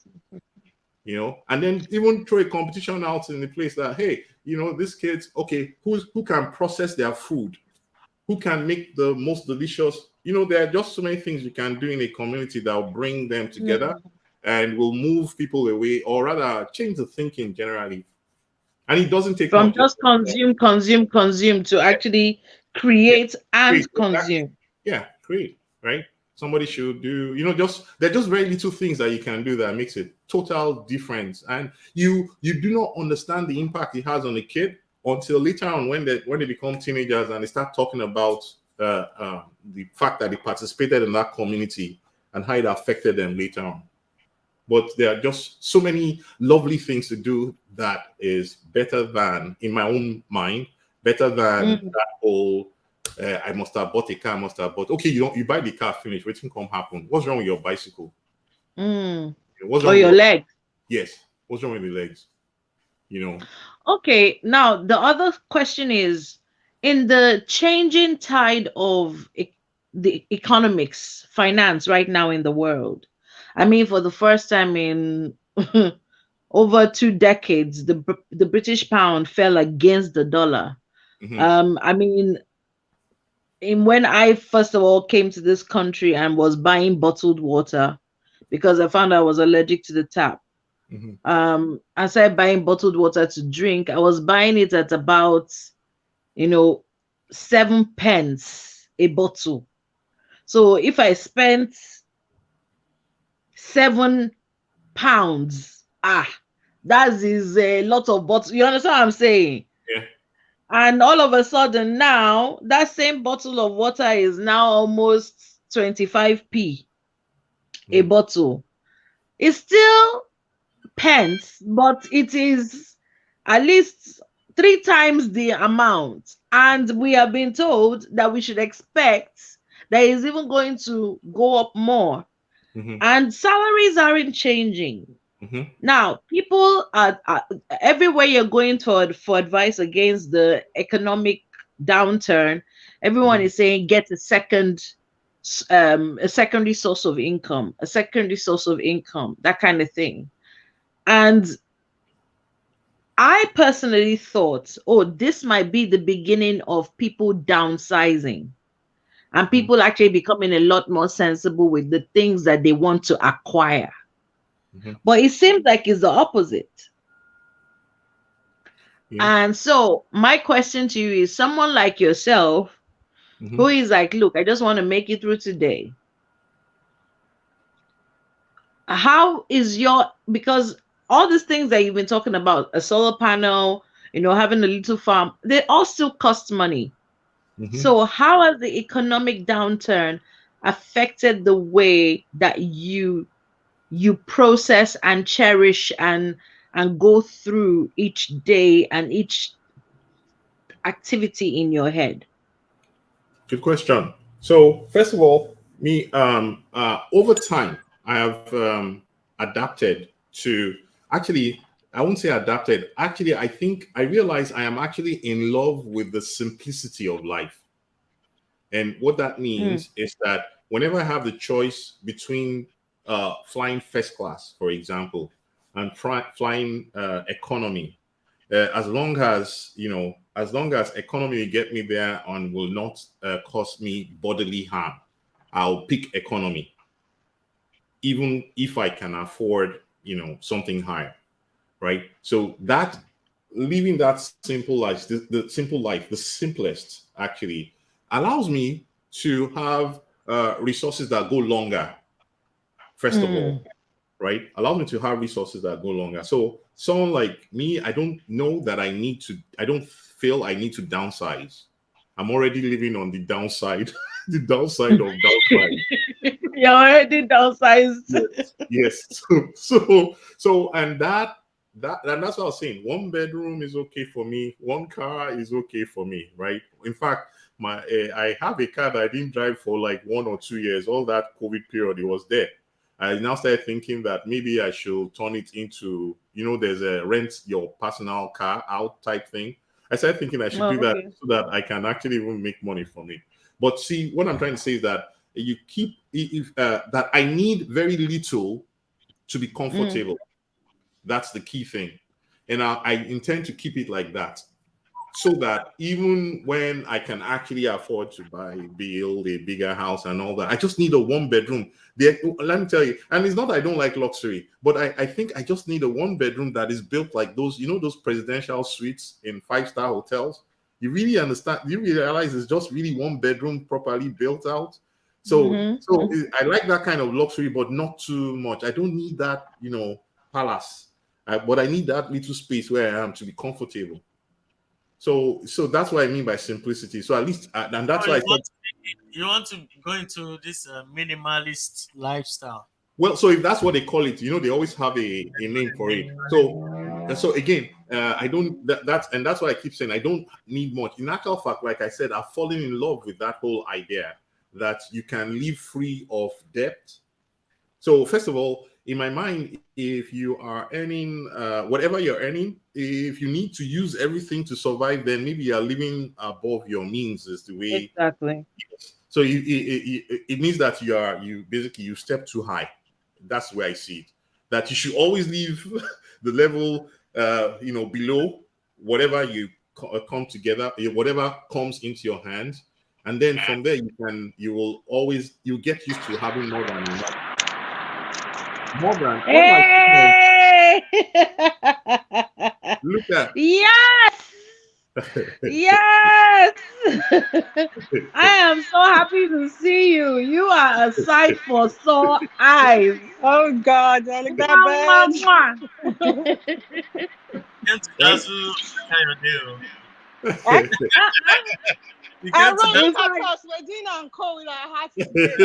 and then even throw a competition out in the place that hey, these kids, okay, who can process their food, who can make the most delicious. There are just so many things you can do in a community that will bring them together Mm. and will move people away, or rather change the thinking generally. And it doesn't take From much. just consume to actually Yeah, create create, and exactly. consume. Yeah, create, right? Somebody should do, they're just very little things that you can do that makes a total difference. And you do not understand the impact it has on a kid until later on when they become teenagers and they start talking about the fact that they participated in that community and how it affected them later on. But there are just so many lovely things to do that is better than, in my own mind, better than Mm, that whole. I must have bought a car. I must have bought. Okay, you buy the car, finish. Waiting come happen. What's wrong with your bicycle? mm. What's Or wrong with your your leg. yes? What's wrong with the legs? You know. Okay, now the other question is in the changing tide of the economics, finance right now in the world. I mean, for the first time in over 2 decades, the British pound fell against the dollar. Hmm. I mean, in when I first of all came to this country and was buying bottled water because I found I was allergic to the tap. Hmm. I started buying bottled water to drink. I was buying it at about, you know, 7 pence a bottle. So if I spent 7 pounds, that is a lot of bottles. You understand what I'm saying? Yeah. And all of a sudden now, that same bottle of water is now almost 25p a Mm. bottle. It's still pence, but it is at least 3 times the amount. And we have been told that we should expect that it's even going to go up more. Hmm. And salaries aren't changing. Hmm. Now, people are everywhere you're going for advice against the economic downturn. Everyone Hmm. is saying get a secondary source of income, a secondary source of income, that kind of thing. And I personally thought, oh, this might be the beginning of people downsizing and Hmm. people actually becoming a lot more sensible with the things that they want to acquire. Hmm. But it seems like it's the opposite. Yeah. And so, my question to you is someone like yourself Hmm. who is like, look, I just want to make it through today. How is your, because all these things that you've been talking about, a solar panel, having a little farm, they all still cost money. Hmm. So, how has the economic downturn affected the way that you process and cherish and go through each day and each activity in your head? Good question. So first of all, me over time, I have adapted to actually. I won't say adapted. Actually, I think I realize I am actually in love with the simplicity of life. And what that Mm, means is that whenever I have the choice between flying first class, for example, and flying economy, as long as economy will get me there and will not cause me bodily harm, I'll pick economy, even if I can afford, something higher, right? So that living that simple life, the simple life, the simplest actually allows me to have resources that go longer. First of all, mm, right? Allows me to have resources that go longer. So someone like me, I don't know that I don't feel I need to downsize. I'm already living on the downside, the downside of downside. You're already downsized. Yes, yes. So, and that's what I was saying. One bedroom is okay for me. One car is okay for me, right? In fact, I have a car that I didn't drive for like 1 or 2 years. All that COVID period, it was there. I now started thinking that maybe I should turn it into, there's a rent your personal car out type thing. I started thinking I should do Oh, that okay. so that I can actually even make money from it. But see, what I'm trying to say is that you keep if that I need very little to be Mm, comfortable. That's the key thing, and I intend to keep it like that, so that even when I can actually afford to build a bigger house and all that, I just need a 1 bedroom. There, let me tell you, and it's not that I don't like luxury, but I think I just need a 1 bedroom that is built like those, those presidential suites in 5-star hotels. You really understand? You really realize it's just really 1 bedroom properly built out. So, mm-hmm, so I like that kind of luxury, but not too much. I don't need that, palace. But I need that little space where I am to be comfortable. So that's what I mean by simplicity. So at least, and that's Oh, why I you said, want you want to go into this minimalist lifestyle. Well, so if that's what they call it, they always have a name for it. So again, I don't that's why I keep saying I don't need much. In actual fact, like I said, I've fallen in love with that whole idea that you can live free of debt. So first of all, in my mind, if you are earning whatever you're earning, if you need to use everything to survive, then maybe you're living above your means. Is the way. Exactly. So it means that you basically you step too high. That's where I see it. That you should always leave the level below whatever you come together, whatever comes into your hands, and then from there you get used to having more than enough. More than all my students Hey! look at. Yes! Yes! I am so happy to see you. You are a sight for sore eyes. Oh God, I look that Mwah, mwah, bad. mwah. Came to Right? Dazzle kind of deal. I, You I came to wrote that. In letter fact, to Swedina and Co with our hearts today.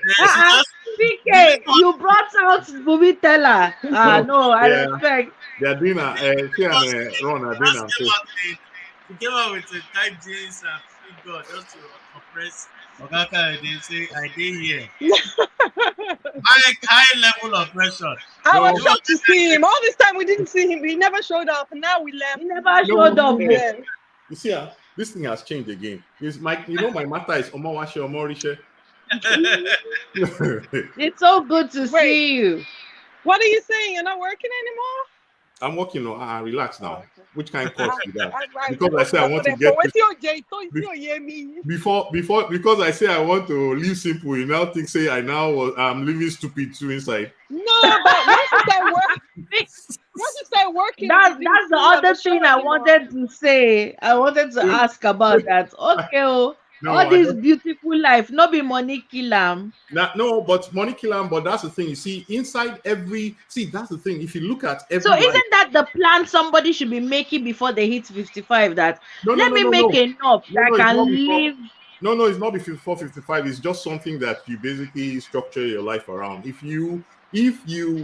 She uh-uh. just PK, you brought out Bumi Teller. No, No, I yeah, respect. they are doing she and Ron are doing just am came so. out with she came out with a tight jeans and thank God just to oppress Ogaka. They say I did here. High level of pressure. I was No, You shocked to see him. All this time we didn't see him. He never showed up. And now we left. He never showed no, up. He's Oh. there. you see, this thing has changed again. It's my matter is Omawashi Omorishe. It's so good to Wait, see you. what are you saying? You're not working anymore? I'm working on relax Oh, now. okay. Which kind of course with that? I Because I say I want to get what's to your J? Don't be- you hear me? before because I say I want to live simple, you now think say I'm living stupid too inside. No, but once you start working, That's you didn't the see you on the other show thing I anymore. wanted to say. I wanted to ask about that. Okay, oh, all No, I this don't. beautiful life, no be money kill 'em. No, but money kill 'em, but that's the thing. You see, inside that's the thing. If you look at So every life, isn't that the plan somebody should be making before they hit 55? That no, no, let no, me no, make no, enough no, that I no, it's can not before. live. No, it's not before 55. It's just something that you basically structure your life around. If you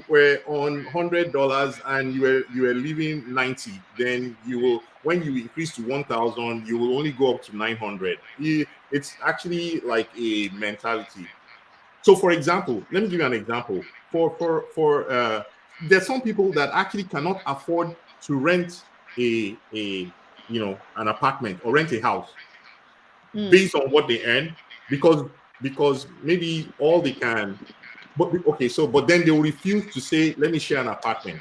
were on $100 and you were living 90, then you will when you increase to 1,000, you will only go up to 900. It's actually like a mentality. So, for example, let me give you an example. There's some people that actually cannot afford to rent an apartment or rent a house Hmm. based on what they earn because maybe all they can. But okay, but then they will refuse to say, "Let me share an apartment."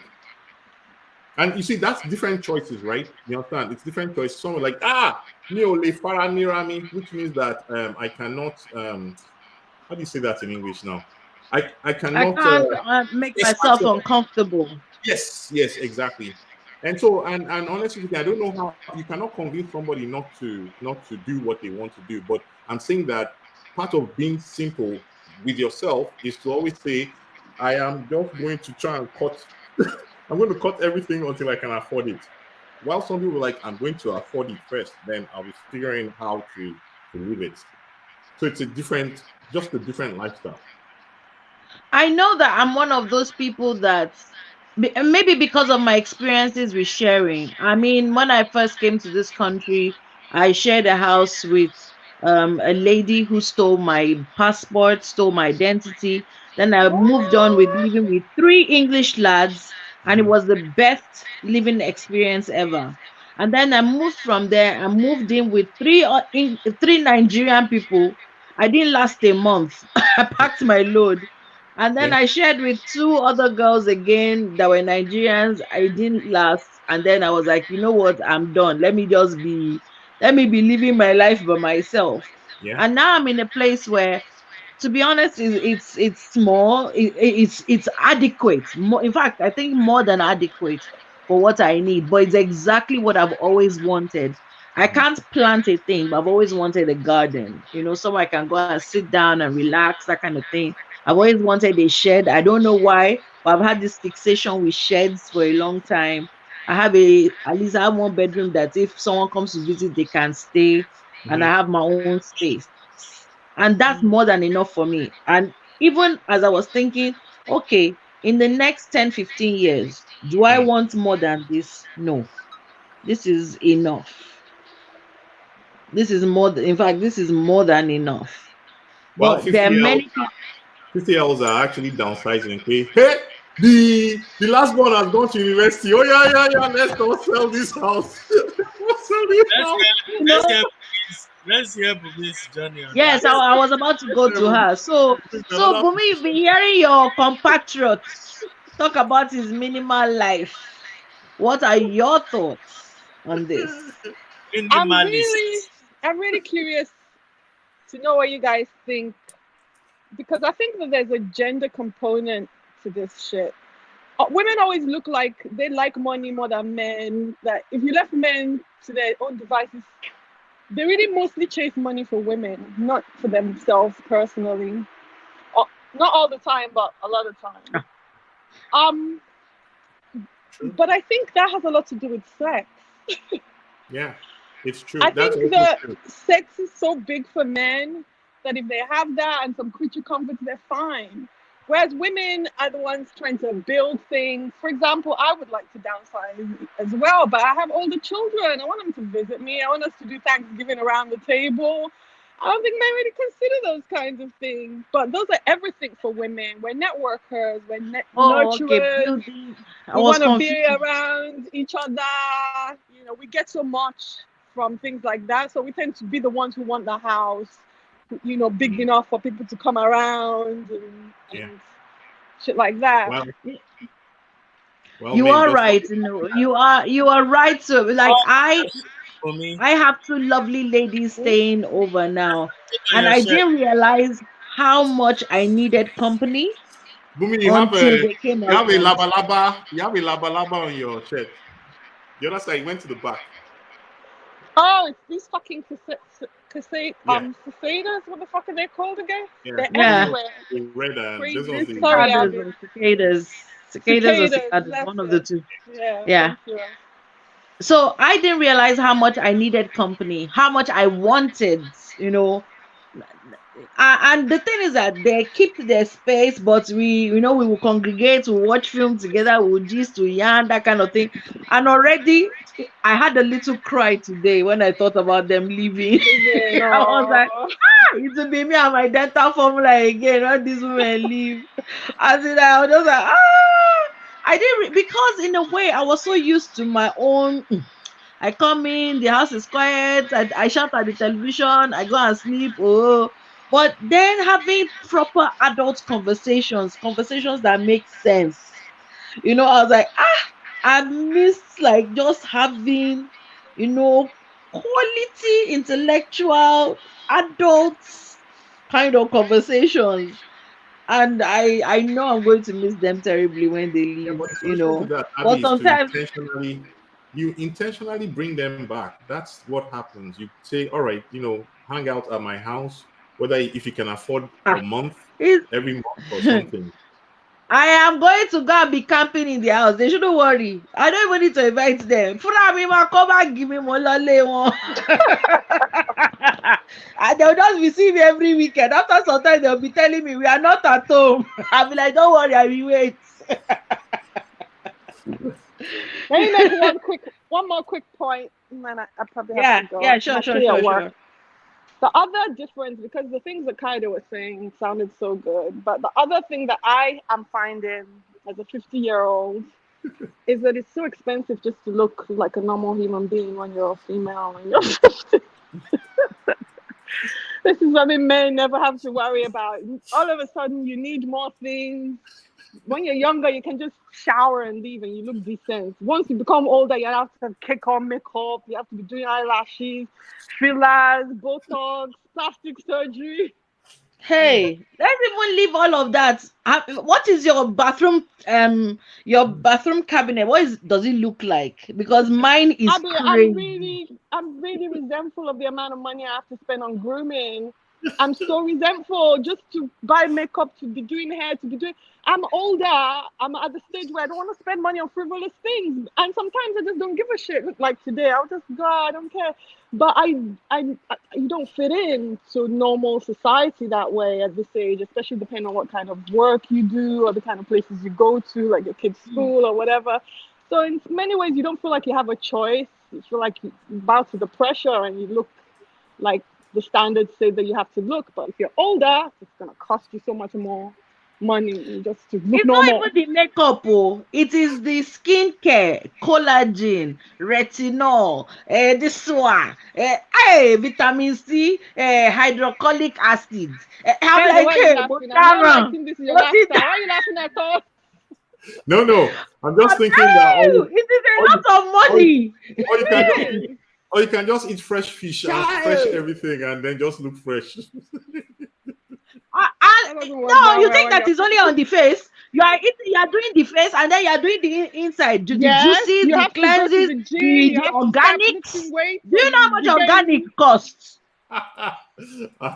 And you see, that's different choices, right? You understand? It's different choices. Someone like me ole fara nirami, which means that I cannot. How do you say that in English now? I I cannot can't make express myself myself. uncomfortable. Yes, exactly. And so, and honestly speaking, I don't know how you cannot convince somebody not to do what they want to do. But I'm saying that part of being simple with yourself is to always say, I am just going to try and cut. I'm going to cut everything until I can afford it. While some people are like, I'm going to afford it first, then I'll be figuring how to live it. So it's just a different lifestyle. I know that I'm one of those people that maybe because of my experiences with sharing. I mean, when I first came to this country, I shared a house with a lady who stole my passport, stole my identity. Then I moved on with What? living with three English lads, and it Mhm. was the best living experience ever. And then I moved from there. I moved in with three Nigerian people. I didn't last a month. I packed my load, and then Yeah, I shared with two other girls again that were Nigerians. I didn't last. And then I was like, you know what? I'm done. Let me be living my life by myself. yeah. And now I'm in a place where, to be honest, it's small. It's adequate. More, in fact, I think more than adequate for what I need. But it's exactly what I've always wanted. I Mhm. can't plant a thing, but I've always wanted a garden. Somewhere I can go and sit down and relax, that kind of thing. I've always wanted a shed. I don't know why, but I've had this fixation with sheds for a long time. At least I have one bedroom that if someone comes to visit, they can stay. and I have my own space. And that's more than enough for me. And even as I was thinking, okay, in the next 10, 15 years, do I Mm. want more than this? No, this is enough. This is more, in fact, this is more than enough. Well, But there are 50 L's, many people, 50 L's are actually downsizing. Okay, hey, the last one has gone to university. Oh yeah, yeah, yeah. Let's go sell this house. Let's sell this Let's house. you let's know, hear let's hear Bumi's journey on yes, that. I was about to go to her. So Another Bumi, you've been hearing your compatriots talk about his minimal life. What are your thoughts on this? I'm Minimalist. really, I'm really curious to know what you guys think because I think that there's a gender component to this shit. Women always look like they like money more than men. That if you left men to their own devices, they really mostly chase money for women, not for themselves personally. Uh, Not all the time, but a lot of time. Um, true. but I think that has a lot to do with sex. Yeah, it's true. I That's think also the true. sex is so big for men that if they have that and some creature comforts, they're fine. Whereas women are the ones trying to build things. For example, I would like to downsize as well, but I have older children. I want them to visit me. I want us to do Thanksgiving around the table. I don't think men really consider those kinds of things. But those are everything for women. We're networkers, we're Oh, okay, nurturers. building. I We was want to be confused. around each other. You know, we get so much from things like that. So we tend to be the ones who want the house, you know, big Mm. enough for people to come around Yeah. and shit like that. Well, well, You man, are just right. You are right. So like Oh, for me, I have two lovely ladies Hmm? staying over now, take on and your I shirt. didn't realize how much I needed company Bumi, until they came you have a around. laba laba, you have a laba laba on your shirt. The other side went to the back. Oh, it's these fucking Yeah, cicadas. What the fuck are they called again? yeah. They're This Yeah, one's everywhere. the red and this one's Crazy. the Sorry, green. cicadas Abby. or cicadas, cicadas or Cicadas. cicadas, That's one of the it. two. Yeah. Yeah. Thank you. So I didn't realize how much I needed company, how much I wanted, you know. And the thing is that they keep their space, but we will congregate, we watch film together, we will gist, we yarn, that kind of thing. And already, I had a little cry today when I thought about them leaving. Living. I was like, Oh. it will be me and my dental formula again. When these women leave, I was just like, I didn't because in a way I was so used to my own. I come in, the house is quiet, I shout at the television, I go and sleep. Oh, but then having proper adult conversations that make sense. I was like, I missed like just having, quality intellectual adults kind of conversations. And I know I'm going to miss them terribly when they Yeah, leave, but the solution to that, But Abby, is to sometimes intentionally bring them back. That's what happens. You say, all right, hang out at my house, whether if you can afford a ah, month, it's every month or something. I am going to go and be camping in the house. They shouldn't worry. I don't even need to invite them. Fura mi ma come and give me more lole one. And they'll just be seeing me every weekend. After some time, they'll be telling me we are not at home. I'll be like, don't worry, I will wait. Let me make one more quick point, and then I probably have to Yeah, go. yeah, I'm sure, sure, actually at sure, work. sure. The other difference, because the things that Kaida was saying sounded so good, but the other thing that I am finding as a 50-year-old is that it's so expensive just to look like a normal human being when you're a female and you're 50. This is something men never have to worry about. All of a sudden, you need more things. When you're younger, you can just shower and leave and you look decent. Once you become older, you have to kick on makeup, you have to be doing eyelashes, fillers, Botox, plastic surgery. Hey, let's even leave all of that. What is your bathroom cabinet? Does it look like? Because mine is Abby, I'm crazy. really, I'm really resentful of the amount of money I have to spend on grooming. I'm so resentful just to buy makeup, to be doing hair, to be doing. I'm older. I'm at the stage where I don't want to spend money on frivolous things, and sometimes I just don't give a shit. Like today, I'll just go. I don't care. But you don't fit in to normal society that way at this age, especially depending on what kind of work you do or the kind of places you go to, like your kid's school or whatever. So in many ways, you don't feel like you have a choice. You feel like you bow to the pressure, and you look like the standards say that you have to look. But if you're older, it's gonna cost you so much more money just to look It's not normal. even the makeup, oh. It is the skincare, collagen, retinol, this one, vitamin C, hydrochloric acid. I'm Hello, like, why are you hey, laughing? I'm not Montana, liking this your what last is time. that? Why are you laughing at all? No. I'm just I'm thinking that telling you, it is a lot of money. or you can just Hey, eat, or you can just eat fresh fish and fresh Child. everything and then just look fresh. that And doesn't work no, that you well think when that you're is only on the face. You are eating, you are doing the face, and then you are doing the inside, the yes, juices, you the have to go to cleanses, the gym, the you have to start organics. lifting weights Do you know how and much organic regain. costs?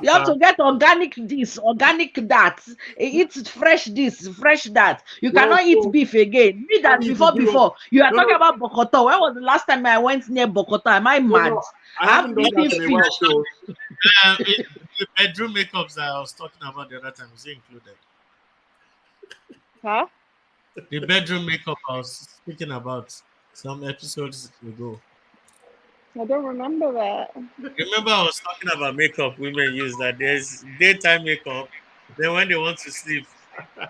You have to get organic this, organic that. Eat fresh this, fresh that. You Well, cannot eat so beef again. Me that maybe if you give up, before. You are no, talking no, about Bokoto. When was the last time I went near Bokoto? Am I mad? no. I I'm haven't done eating that in a fish. while. So The bedroom makeups that I was talking about the other time is it included? Huh? The bedroom makeup I was speaking about some episodes ago. I don't remember that. Remember, I was talking about makeup women use that there's daytime makeup. Then when they want to sleep,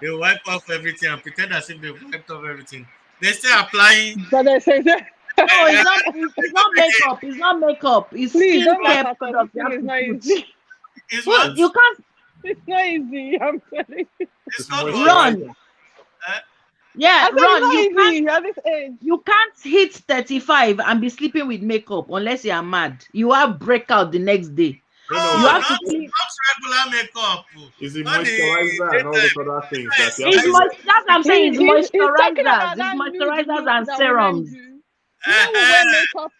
they wipe off everything and pretend as if they've wiped off everything. They still applying But they say, No, it's not. It's makeup not again. makeup. It's not makeup. It's please don't laugh skincare at us. This products you thing have is to not put. easy. It's Put. what? You can't It's not easy. I'm telling you. It's it's called what? run. moisturizer. Eh? Yeah, I said it's run. You not can't. easy at this age. You can't hit 35 and be sleeping with makeup unless you are mad. You have breakout the next day. No, You No, have but to not sleep. regular makeup. it's the Not the moisturizer and all those daytime. other things Daytime that is you have It's to do. moist. That's what I'm saying. It's He's talking moisturizers. about It's that nude moisturizers look and that women serums. do. Men will wear makeup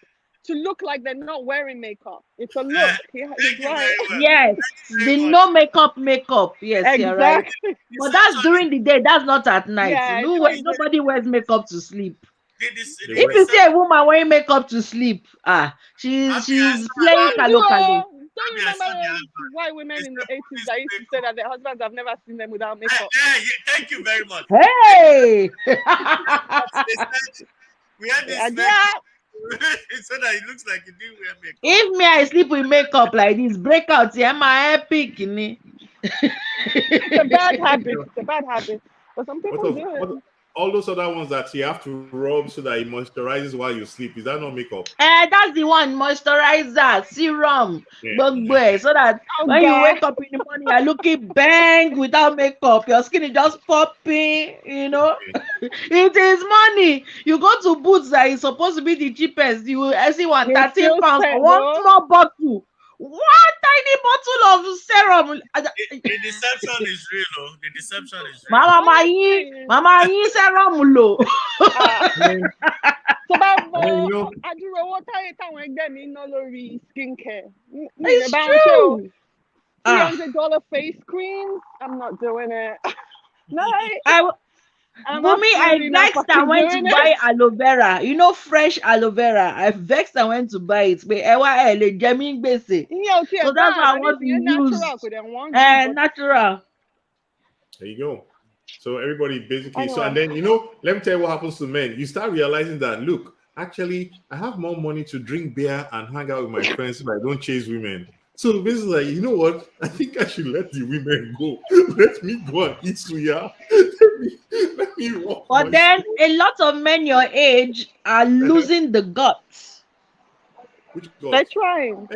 to look like they're not wearing makeup. It's a look. He's Thank you right. very well. Yes, Thank you the very much. no makeup. Yes, you're right. Exactly. But that's Deception is during the day. That's not at night. Yeah, it's No, not easy. nobody wears makeup to sleep. They the If wear you see deception. a woman wearing makeup to sleep, she's Abi, I she's saw playing Some do. kalo kalo. Don't you Abi, I remember saw the those advert. white women They in say the 80s police that used to say makeup. that their husbands have never seen them without makeup? Yeah, thank you very much. Hey! They said we had Yeah, this yeah. makeup so that it looks like you didn't wear makeup. If me I sleep with makeup like this, breakout, yeah, my epic. Ni. It's a bad habit. you It's a bad habit. But some what people of do it. what all those other ones that you have to rub so that it moisturizes while you sleep. Is that not makeup? That's the one, moisturizer, serum, Yeah. gbogbo so that Oh, when you God. wake up in the morning, you're looking bang without makeup. Your skin is just popping. It is money. You go to Boots that is supposed to be the cheapest. You will see one You 13 still pounds for spend, one though. small bottle. One tiny bottle of serum. The deception is real, oh. The deception is real. Mama yin serum lo. Ah, tó bá And then, mọ àdúrà owó táwọn ẹgbẹ́ mi ná lórí skincare. Mi lè It's bá wọn ṣe o. true. Ah, $300 face creams. I'm not doing it. No, I'm Bumi, I absolutely not vexed and fucking went to doing buy it. aloe vera. You know, fresh aloe vera. I vexed and went to buy it. But le jẹ mí ń gbèsè. Ìyẹn ò tiẹ̀ So that's why bad. I At want least to ìyẹn natural use kò dẹ̀ wọ́n jù. But natural. there you go. So everybody basically and anyway, then let me tell you what happens to men. You start realizing that look, actually, I have more money to drink beer and hang out with my friends if I don't chase women. So basically, like, you know what? I think I should let the women go. Let me go and eat suya. let me walk. But then a lot of men your age are losing the guts. Which they're God? trying.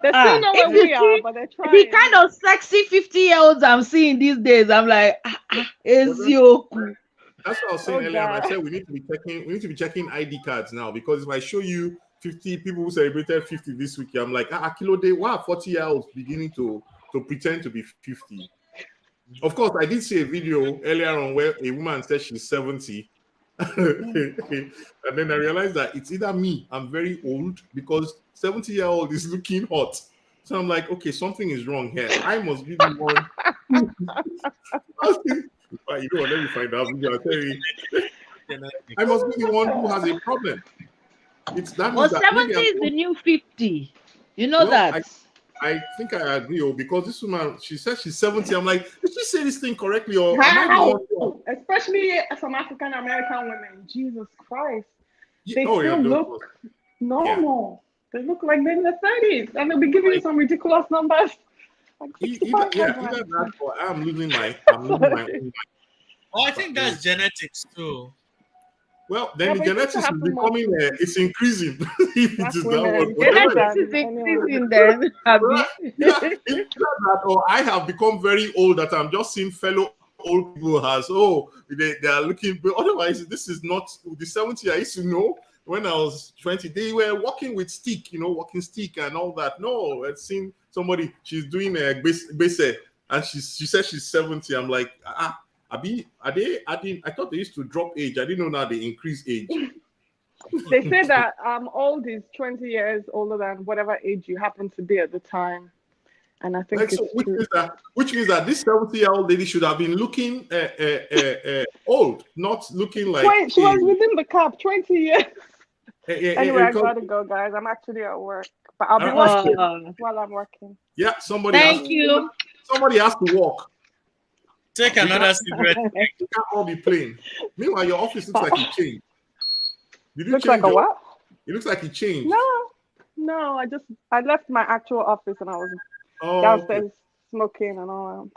They're still not If where you we are, see but they're the trying. kind of sexy 50-year-olds I'm seeing these days, I'm like, Ezioku. That's what I was saying Oh, earlier. And I God. said we need to be checking ID cards now because if I show you 50 people who celebrated 50 this week, I'm like, Kilo Day, why are 40-year-olds beginning to pretend to be 50? Of course, I did see a video earlier on where a woman said she's 70. And then I realized that it's either me, I'm very old, because 70-year-old is looking hot. So I'm like, okay, something is wrong here. I must be the one. You know what? Let me find out. I'll tell you. I must be the one who has a problem. That means But that maybe 70 I'm is the new 50. You know well. that. I think I agree, because this woman, she said she's 70. I'm like, did she say this thing correctly, or am I the How? one? Especially some African American women. Jesus Christ. Yeah, They oh yeah, still those, look yeah. normal. They look like they're in their 30s. And they'll be giving you Like, some ridiculous numbers. Like either 65. yeah, either that or I'm losing my own mind. Oh, I But think anyway, that's genetics too. well, Yeah, then the but it seems to genetics is happen more becoming, to it's increasing. If it black is that one, women whatever Genetics it than is anyone else. increasing then, right? Abby. Either that, or I have become very old that I'm just seeing fellow old people as, they are looking, but otherwise this is not the 70 I used to know when I was 20. They were walking with stick, walking stick and all that. No, I'd seen somebody, she's doing a base, and she said she's 70. I'm like, Abi, I thought they used to drop age. I didn't know now they increase age. They say that old is 20 years older than whatever age you happen to be at the time. And I think Like, so it's true. which means that this 70-year-old lady should have been looking old, not looking like She was within the cap, 20 years. Anyway, I because gotta go, guys. I'm actually at work. But I'll be okay, watching while I'm working. yeah, somebody has Thank you. to walk. Take We can't, another cigarette. we can't all be playing. Meanwhile, your office looks like it changed. Did you Looks like change a your? what? It looks like it changed. No. I left my actual office and I was Oh, okay. downstairs smoking and all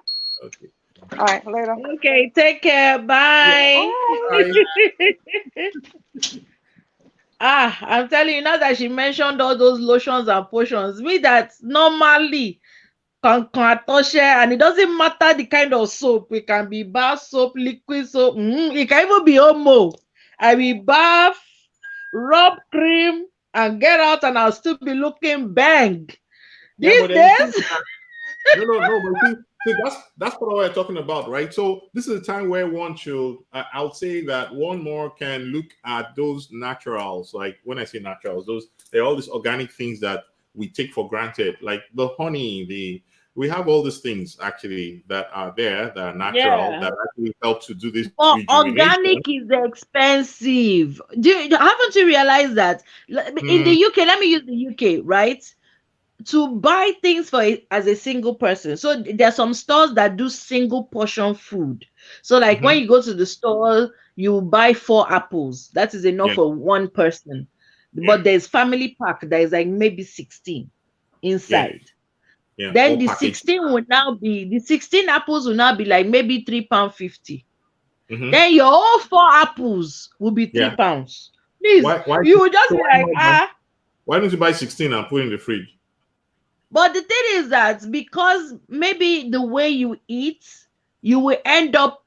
Okay. that. All right, later. Okay, take care. Bye. Bye. I'm telling you, now that she mentioned all those lotions and potions, me that normally can touch it, and it doesn't matter the kind of soap. It can be bath soap, liquid soap. It can even be Omo. I will bath, rub cream, and get out, and I'll still be looking bang. Yeah, These but then days, no. But see, that's what we're talking about, right? So this is a time where one should, I would say that one more can look at those naturals. Like when I say naturals, they're all these organic things that we take for granted, like the honey. We have all these things actually that are there that are natural yeah. that actually help to do this But rejuvenation. organic is expensive. Haven't you realized that in the Mm, UK? Let me use the UK, right? To buy things for it as a single person. So there are some stores that do single portion food. So like when mhm. you go to the store, you buy 4 apples. That is enough Yeah, for one person. yeah, But there's family pack that is like maybe 16 yeah, inside. yeah. Then All the packaged. 16 apples will now be like maybe £3.50. Hmm. Then your whole 4 apples will be Yeah. £3. Please, Why? you will just So be like, why don't you buy 16 and put in the fridge? But the thing is that because maybe the way you eat, you will end up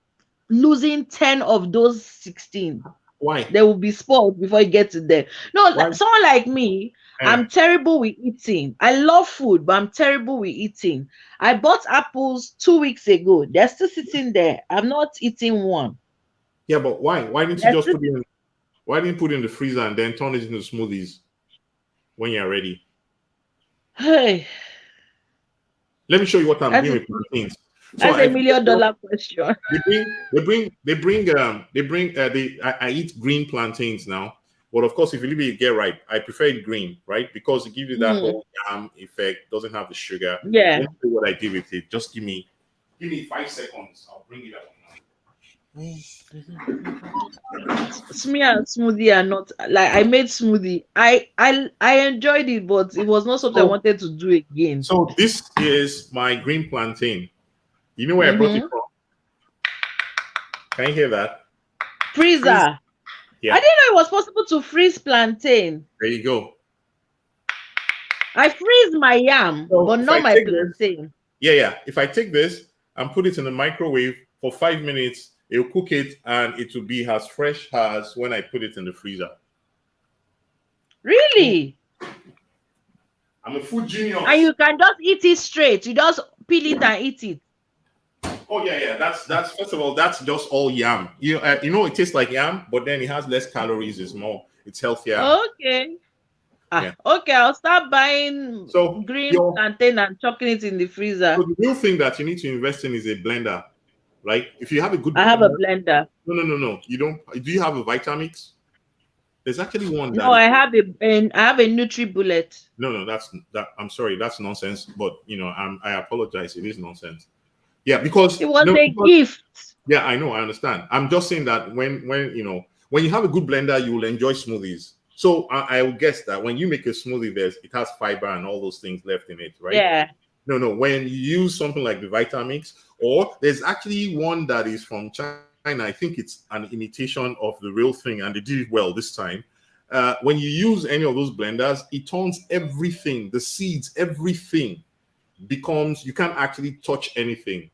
losing 10 of those 16. Why? They will be spoiled before you get to them. No, Why? someone like me, Eh, I'm terrible with eating. I love food, but I'm terrible with eating. I bought apples 2 weeks ago. They're still sitting there. I'm not eating one. yeah, but why? Why didn't you They're just still put it in? Why didn't you put it in the freezer and then turn it into smoothies when you're ready? Hey, Let me show you what I'm that doing is with plantains. So that's I a $1 million question. I eat green plantains now. But of course, if you leave it get ripe, I prefer it green, right? Because it gives you that Mm, whole yam effect, doesn't have the sugar. yeah. Let me see what I did with it. Just give me 5 seconds. I'll bring it up. Smoothie are not like I made smoothie. I enjoyed it, but it was not something I So, wanted to do again. so this is my green plantain. You know where I brought it Mm-hmm. from? Can you hear that? Freezer. Freeze. I Yeah, didn't know it was possible to freeze plantain. there you go. I freeze my yam, So but if I not my take this, plantain. yeah. If I take this and put it in the microwave for 5 minutes, it'll cook it and it will be as fresh as when I put it in the freezer. Really? I'm a food And genius. you can just eat it straight. You just peel it and eat it. Oh yeah. That's first of all, that's just all yam. It tastes like yam, but then it has less calories. It's healthier. Okay. Yeah. Okay, I'll start buying So green your plantain and chucking it in the so freezer. the real thing that you need to invest in is a blender, right? If you have a good I have a blender, blender. no. You don't. Do you have a Vitamix? There's actually one No, that is I have a Nutri Bullet. no. That's that. I'm sorry. That's nonsense. But I apologize. It is nonsense. Yeah, because It was no, a because gift. yeah, I know, I understand. I'm just saying that when you have a good blender, you will enjoy smoothies. So I will guess that when you make a smoothie, it has fiber and all those things left in it, right? Yeah. No. When you use something like the Vitamix, or there's actually one that is from China. I think it's an imitation of the real thing, and they did it well this time. When you use any of those blenders, it turns everything, the seeds, everything becomes, you can't actually touch anything.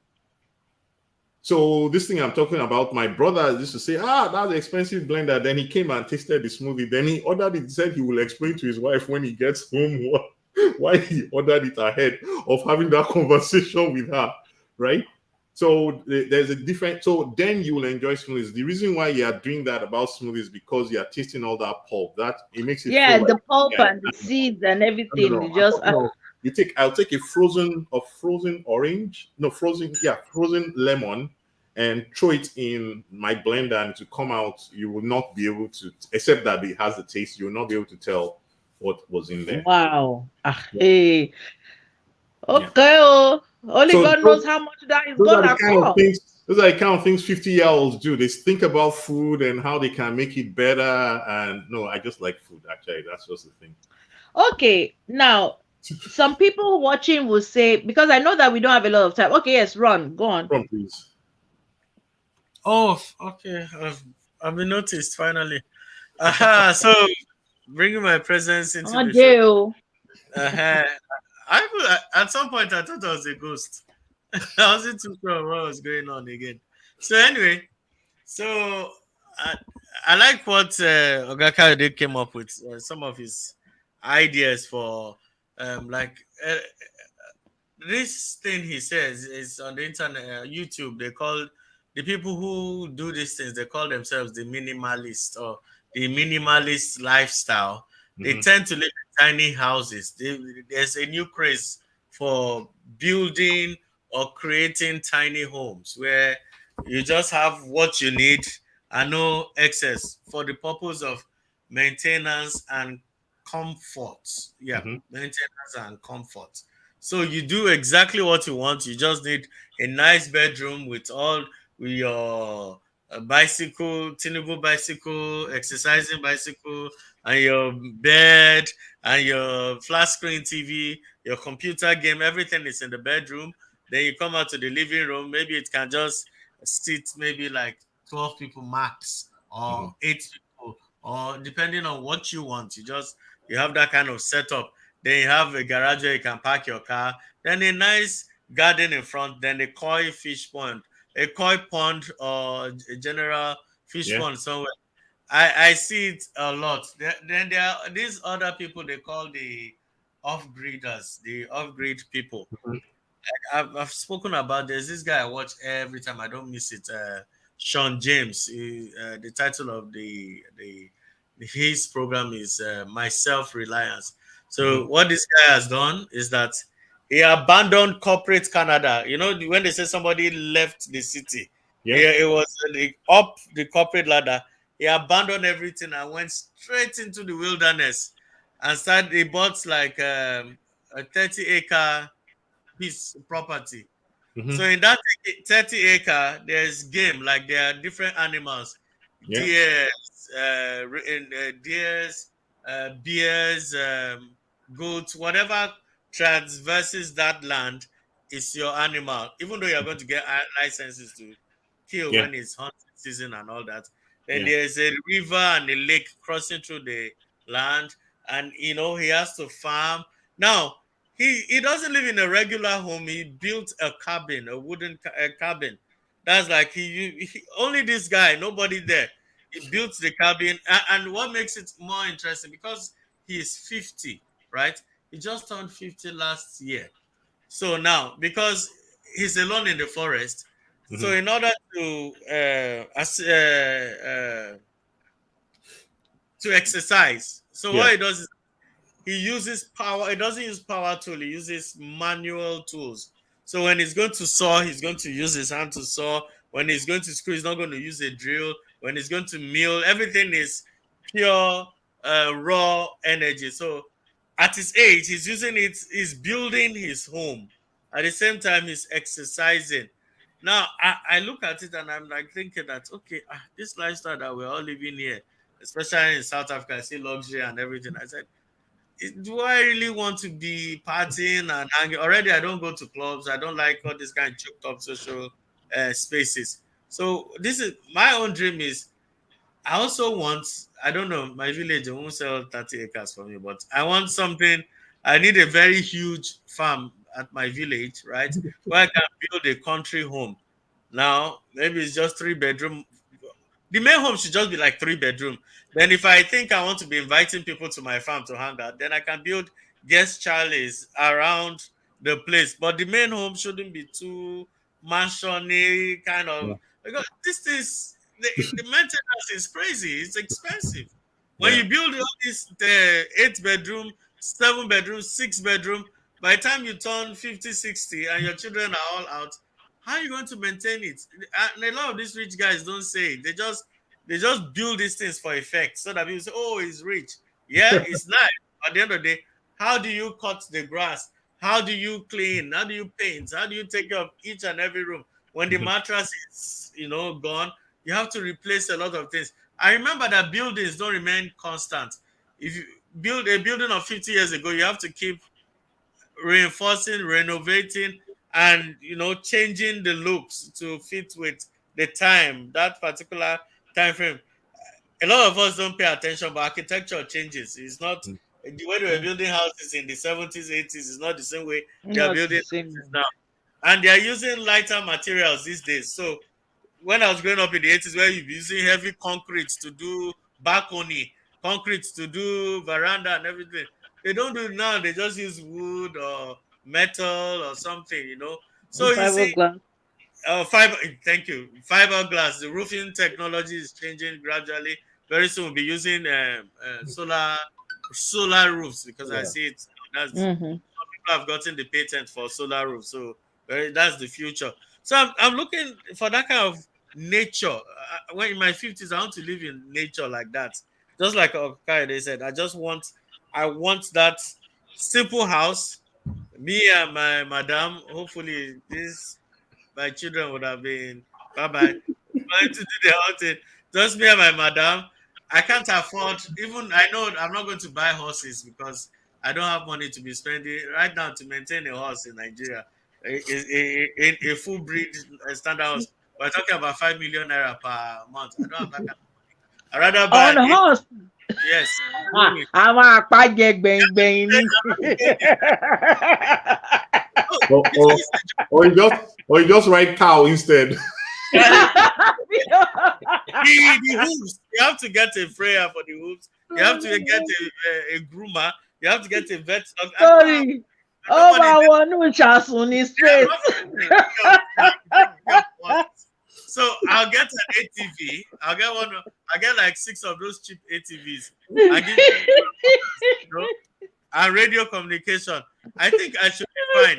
So this thing I'm talking about, my brother used to say, that's an expensive blender. Then he came and tasted the smoothie. Then he ordered it. He said he will explain to his wife when he gets home why he ordered it ahead of having that conversation with her, right? So there's a different. So then you will enjoy smoothies. The reason why you are doing that about smoothies because you are tasting all that pulp. That it makes it feel Yeah, like the pulp yeah, and the seeds and no. everything. They I'm just talking of I'll take a frozen orange, no frozen lemon, and throw it in my blender and to come out, you will not be able to, except that it has the taste. You will not be able to tell what was in there. wow. Yeah. Hey. Yeah. Okay. Oh, only So God knows how much that is those are the gonna kind of cost. things. Those are the kind of things 50-year-olds do. They think about food and how they can make it better. And no, I just like food. Actually, that's just the thing. Okay, now some people watching will say, because I know that we don't have a lot of time. Okay, yes, run, go on. From please. Oh, okay. I've been noticed finally. Aha, so bringing my presence into Oh, the show. dear. Uh-huh. At some point I thought I was a ghost. I wasn't too sure what was going on again. So anyway, so I, I like what Oga Kayode came up with. Some of his ideas for like this thing he says is on the internet, YouTube. They call the people who do these things. They call themselves the minimalist or the minimalist lifestyle. They Hmm. tend to live in tiny houses. There's a new craze for building or creating tiny homes where you just have what you need and no excess for the purpose of maintenance and comfort. Yeah, Hmm. maintenance and comfort. So you do exactly what you want. You just need a nice bedroom with all with your bicycle, tunable bicycle, exercising bicycle, and your bed and your flat screen TV, your computer game. Everything is in the bedroom. Then you come out to the living room. Maybe it can just seat maybe like 12 people max or Hmm. 8 people, or depending on what you want. You have that kind of setup. Then you have a garage where you can park your car. Then a nice garden in front. Then a koi pond or a general fish Yeah. pond somewhere. I see it a lot. Then there are these other people they call the off-griders, the off-grid people. Mhm. I've spoken about. There's this guy I watch every time. I don't miss it. Sean James. The title of his program is My Self Reliance. Mhm. So what this guy has done is that he abandoned corporate Canada. You know when they say somebody left the city, Yeah. it was up the corporate ladder. He abandoned everything and went straight into the wilderness and started. He bought like a 30-acre piece property. So Hmm. in that 30 acre, there's game, like there are different animals, Yeah. deers, deers, bears, goats, whatever transverses that land is your animal. Even though you're going to get licenses to kill Yeah. when it's hunting season and all that. Then Yeah. there's a river and a lake crossing through the land, and he has to farm. Now he doesn't live in a regular home. He built a cabin, a wooden cabin. That's like only this guy, nobody there. He built the cabin, and what makes it more interesting because he is 50, right? He just turned 50 last year. So now, because he's alone in the forest, so Hmm. in order to exercise, so Yeah. what he does is he uses power. He doesn't use power tool. He uses manual tools. So when he's going to saw, he's going to use his hand to saw. When he's going to screw, he's not going to use a drill. When he's going to mill, everything is pure raw energy. So at his age, he's using it. He's building his home. At the same time, he's exercising. Now I look at it and I'm like thinking that okay, this lifestyle that we're all living here, especially in South Africa, I see luxury and everything. I said, do I really want to be partying and hanging? Already, I don't go to clubs. I don't like all this kind of choked up social spaces. So this is my own dream. Is I also want. I don't know. My village won't sell 30 acres for me, but I want something. I need a very huge farm at my village, right, where I can build a country home. Now, maybe it's just 3 bedroom. The main home should just be like 3 bedroom. Then, if I think I want to be inviting people to my farm to hang out, then I can build guest chalets around the place. But the main home shouldn't be too mansiony kind of, Yeah. because this is the maintenance is crazy. It's expensive. When Yeah. you build all this the 8 bedroom, 7 bedroom, 6 bedroom, by the time you turn 50, 60, and your children are all out, how are you going to maintain it? And a lot of these rich guys don't say it. They just build these things for effect so that people say, "Oh, he's rich." Yeah, it's nice. At the end of the day, how do you cut the grass? How do you clean? How do you paint? How do you take care of each and every room? When the mattress is, gone, you have to replace a lot of things. I remember that buildings don't remain constant. If you build a building of 50 years ago, you have to keep reinforcing, renovating, and changing the looks to fit with the time, that particular time frame. A lot of us don't pay attention, but architecture changes. It's not the way they were building houses in the 70s, 80s is not the same way they are Not building the houses same. now. And they are using lighter materials these days. So when I was growing up in the 80s, where you'd be using heavy concrete to do balcony, concrete to do veranda and everything. They don't do it now. They just use wood or metal or something. So you see, Fiberglass. fiber. Thank you. Fiberglass. The roofing technology is changing gradually. Very soon, we'll be using solar roofs because I Yeah. see it. That's Mm-hmm. people have gotten the patent for solar roof. So that's the future. So I'm looking for that kind of nature. When in my 50s, I want to live in nature like that. Just like they said, I want that simple house. Me and my madam. Hopefully, this my children would have been bye bye. Going to do the hunting. Just me and my madam. I can't afford even. I know I'm not going to buy horses because I don't have money to be spending right now to maintain a horse in Nigeria. A full breed standard horse. We're talking about 5 million naira per month. I don't have that kind of. I rather buy On an eight. horse. Yes. Àwọn àpájẹ gbẹ̀ngbẹ̀ng ni. Oh, Or, this or, is the or you just write cow instead. the hooves. You have to get a sprayer for the hooves. You have to get a groomer. You have to get a vet dog. Sorry. I don't Ó want máa it. wọnú ìṣàsùn ní Yeah, straight. so I'll get an ATV. I'll get one. I'll get like 6 of those cheap ATVs. I give and radio communication. I think I should be fine.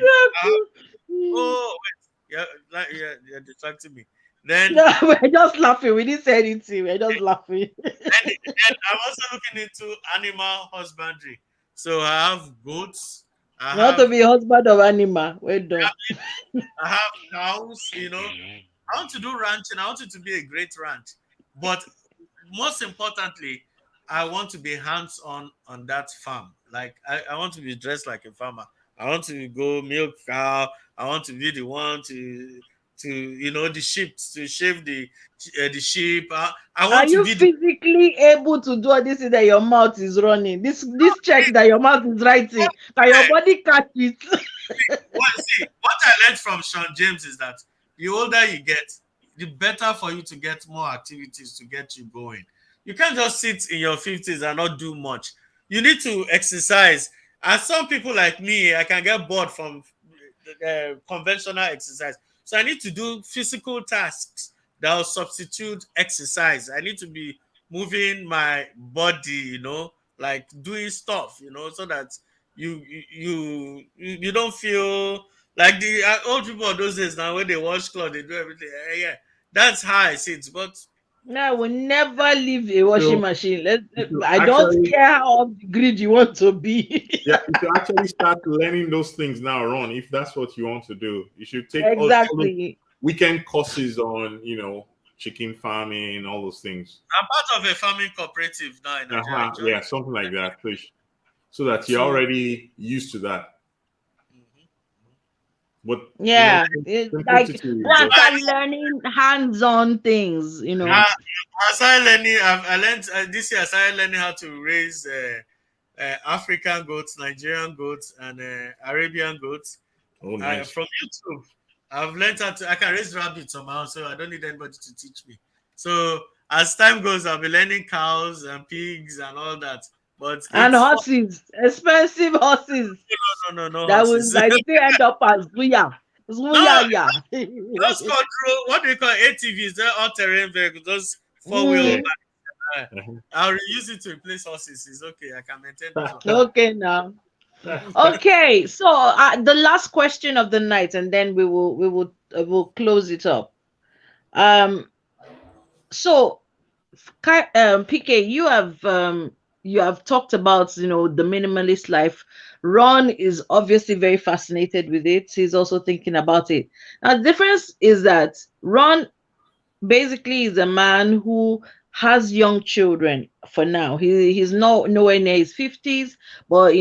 Oh wait, you're distracting me. Then, No, we're just laughing. We didn't say anything. We're just laughing. then I'm also looking into animal husbandry. So I have goats. I You want to have be husband of animal. Well done. I have cows. I want to do ranching. I want it to be a great ranch. But most importantly, I want to be hands-on on that farm. Like I want to be dressed like a farmer. I want to go milk cow. I want to be the one to the sheep to shave the sheep. I Are want to you be the physically able to do all this thing that your mouth is running? This check that your mouth is writing. Can your body catch it? what I learned from Sean James is that the older you get, the better for you to get more activities to get you going. You can't just sit in your 50s and not do much. You need to exercise. And some people like me, I can get bored from conventional exercise. So I need to do physical tasks that will substitute exercise. I need to be moving my body, like doing stuff, so that you don't feel like the old people of those days now when they wash clothes, they do everything. Yeah, that's how I see it. But No, I will never leave a washing So machine. you should I don't actually, care how off the grid you want to be. yeah, you should actually start learning those things now, Ron. If that's what you want to do, you should take all those Exactly. weekend courses on, chicken farming, all those things. I'm part of a farming cooperative now in Nigeria. I Uh-huh. joined Yeah, something like that, please. So that you're to. already used to that. Mhm. But Yeah, like simplicity is go and just start learning hands-on things, I, I started learning. I learned this year. I started learning how to raise African goats, Nigerian goats, and Arabian goats oh nice. from YouTube. I've learned how to. I can raise rabbits on my own, so I don't need anybody to teach me. So as time goes, I'll be learning cows and pigs and all that. But and it's fun. horses, expensive horses No that will horses. might still end up as Zuya. No, Zuya, yeah. those control. What do you call ATVs? They're all-terrain vehicles. Those four-wheel. Yeah. Mm, Uh-huh. I'll reuse it to replace horses. It's okay. I can maintain those ones. okay, now. Okay, so the last question of the night, and then we'll close it up. Um, so PK, you have talked about the minimalist life. Ron is obviously very fascinated with it. He's also thinking about it. Now, the difference is that Ron basically is a man who has young children for now. He's nowhere near his 50s, but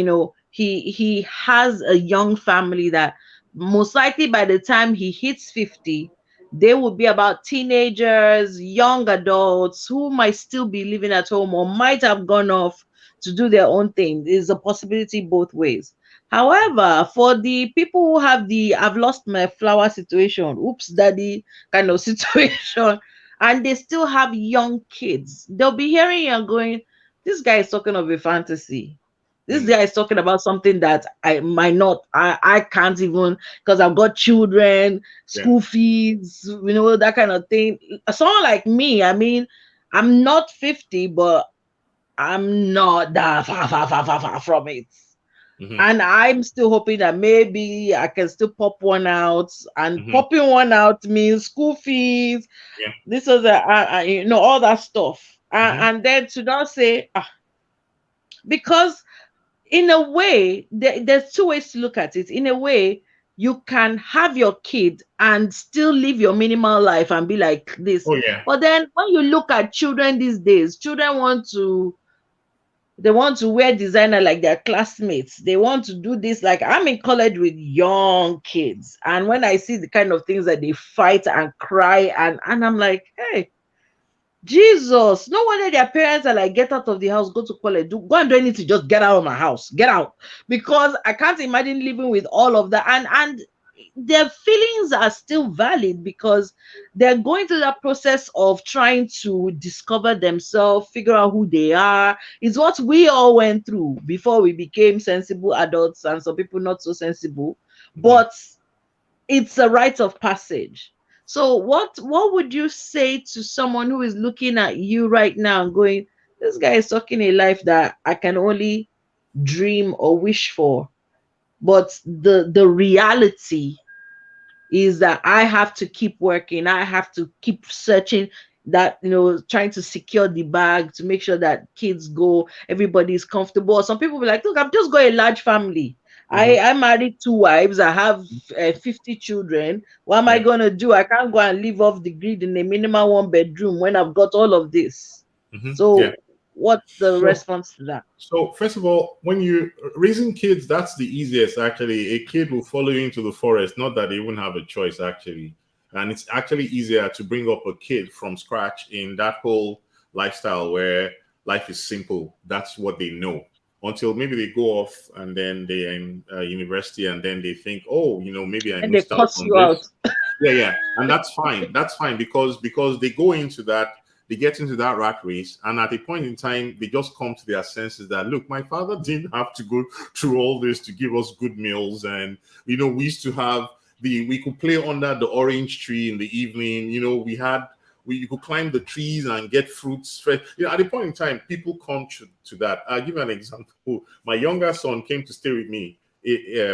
he has a young family that most likely by the time he hits 50, they will be about teenagers, young adults who might still be living at home or might have gone off to do their own thing. There's a possibility both ways. However, for the people who have the I've lost my flower situation, oops, daddy kind of situation, and they still have young kids, they'll be hearing you and going, this guy is talking of a fantasy. This Mm, guy is talking about something that I might not, I can't even, because I've got children, yeah. school fees, that kind of thing. Someone like me, I mean, I'm not 50, but I'm not that far from it. Hmm. And I'm still hoping that maybe I can still pop one out. And Hmm. popping one out means school fees. Yeah. This was all that stuff. Hmm. And then to not say, because in a way, there's two ways to look at it. In a way, you can have your kid and still live your minimal life and be like this. Oh yeah. But then when you look at children these days, children want to wear designer like their classmates. They want to do this. Like I'm in college with young kids, and when I see the kind of things that they fight and cry, and I'm like, hey, Jesus, no wonder their parents are like, get out of the house, go to college, go and do anything, just get out of my house, get out. Because I can't imagine living with all of that. And their feelings are still valid because they're going through that process of trying to discover themselves, figure out who they are. It's what we all went through before we became sensible adults, and some people not so sensible. Hmm. But it's a rite of passage. So what would you say to someone who is looking at you right now and going, this guy is talking a life that I can only dream or wish for, but the reality is that I have to keep working. I have to keep searching, that trying to secure the bag to make sure that kids go, everybody is comfortable. Some people be like, look, I've just got a large family. Hmm. I married two wives. I have 50 children. What am I Yeah. gonna do? I can't go and live off the grid in a minimal one bedroom when I've got all of this. Hmm. Yeah. So, what's the So response to that? So first of all, when you raising kids, that's the easiest actually. A kid will follow you into the forest, not that they even have a choice actually. And it's actually easier to bring up a kid from scratch in that whole lifestyle where life is simple. That's what they know. Until maybe they go off and then they're in university and then they think, oh, maybe I And they missed out cuss on you out. this. Yeah, yeah, and that's fine. That's fine because they go into that, they get into that rat race, and at a point in time, they just come to their senses that look, my father didn't have to go through all this to give us good meals, and we used to have we could play under the orange tree in the evening. We had you could climb the trees and get fruits. Fresh. At the point in time, people come to that. I'll give you an example. My younger son came to stay with me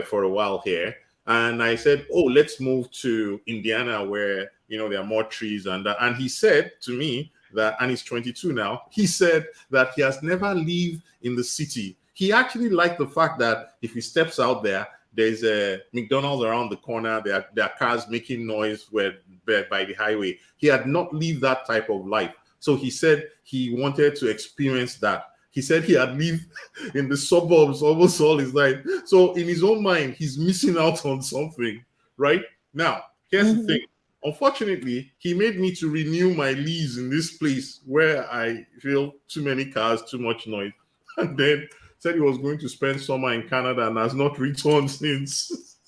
for a while here, and I said, "Oh, let's move to Indiana, where there are more trees." And he said to me that, and he's 22 now. He said that he has never lived in the city. He actually liked the fact that if he steps out there, there's a McDonald's around the corner. There are cars making noise by the highway. He had not lived that type of life. So he said he wanted to experience that. He said he had lived in the suburbs almost all his life. So in his own mind, he's missing out on something, right? Now, here's the thing. Unfortunately, he made me to renew my lease in this place where I feel too many cars, too much noise. And then said he was going to spend summer in Canada and has not returned since.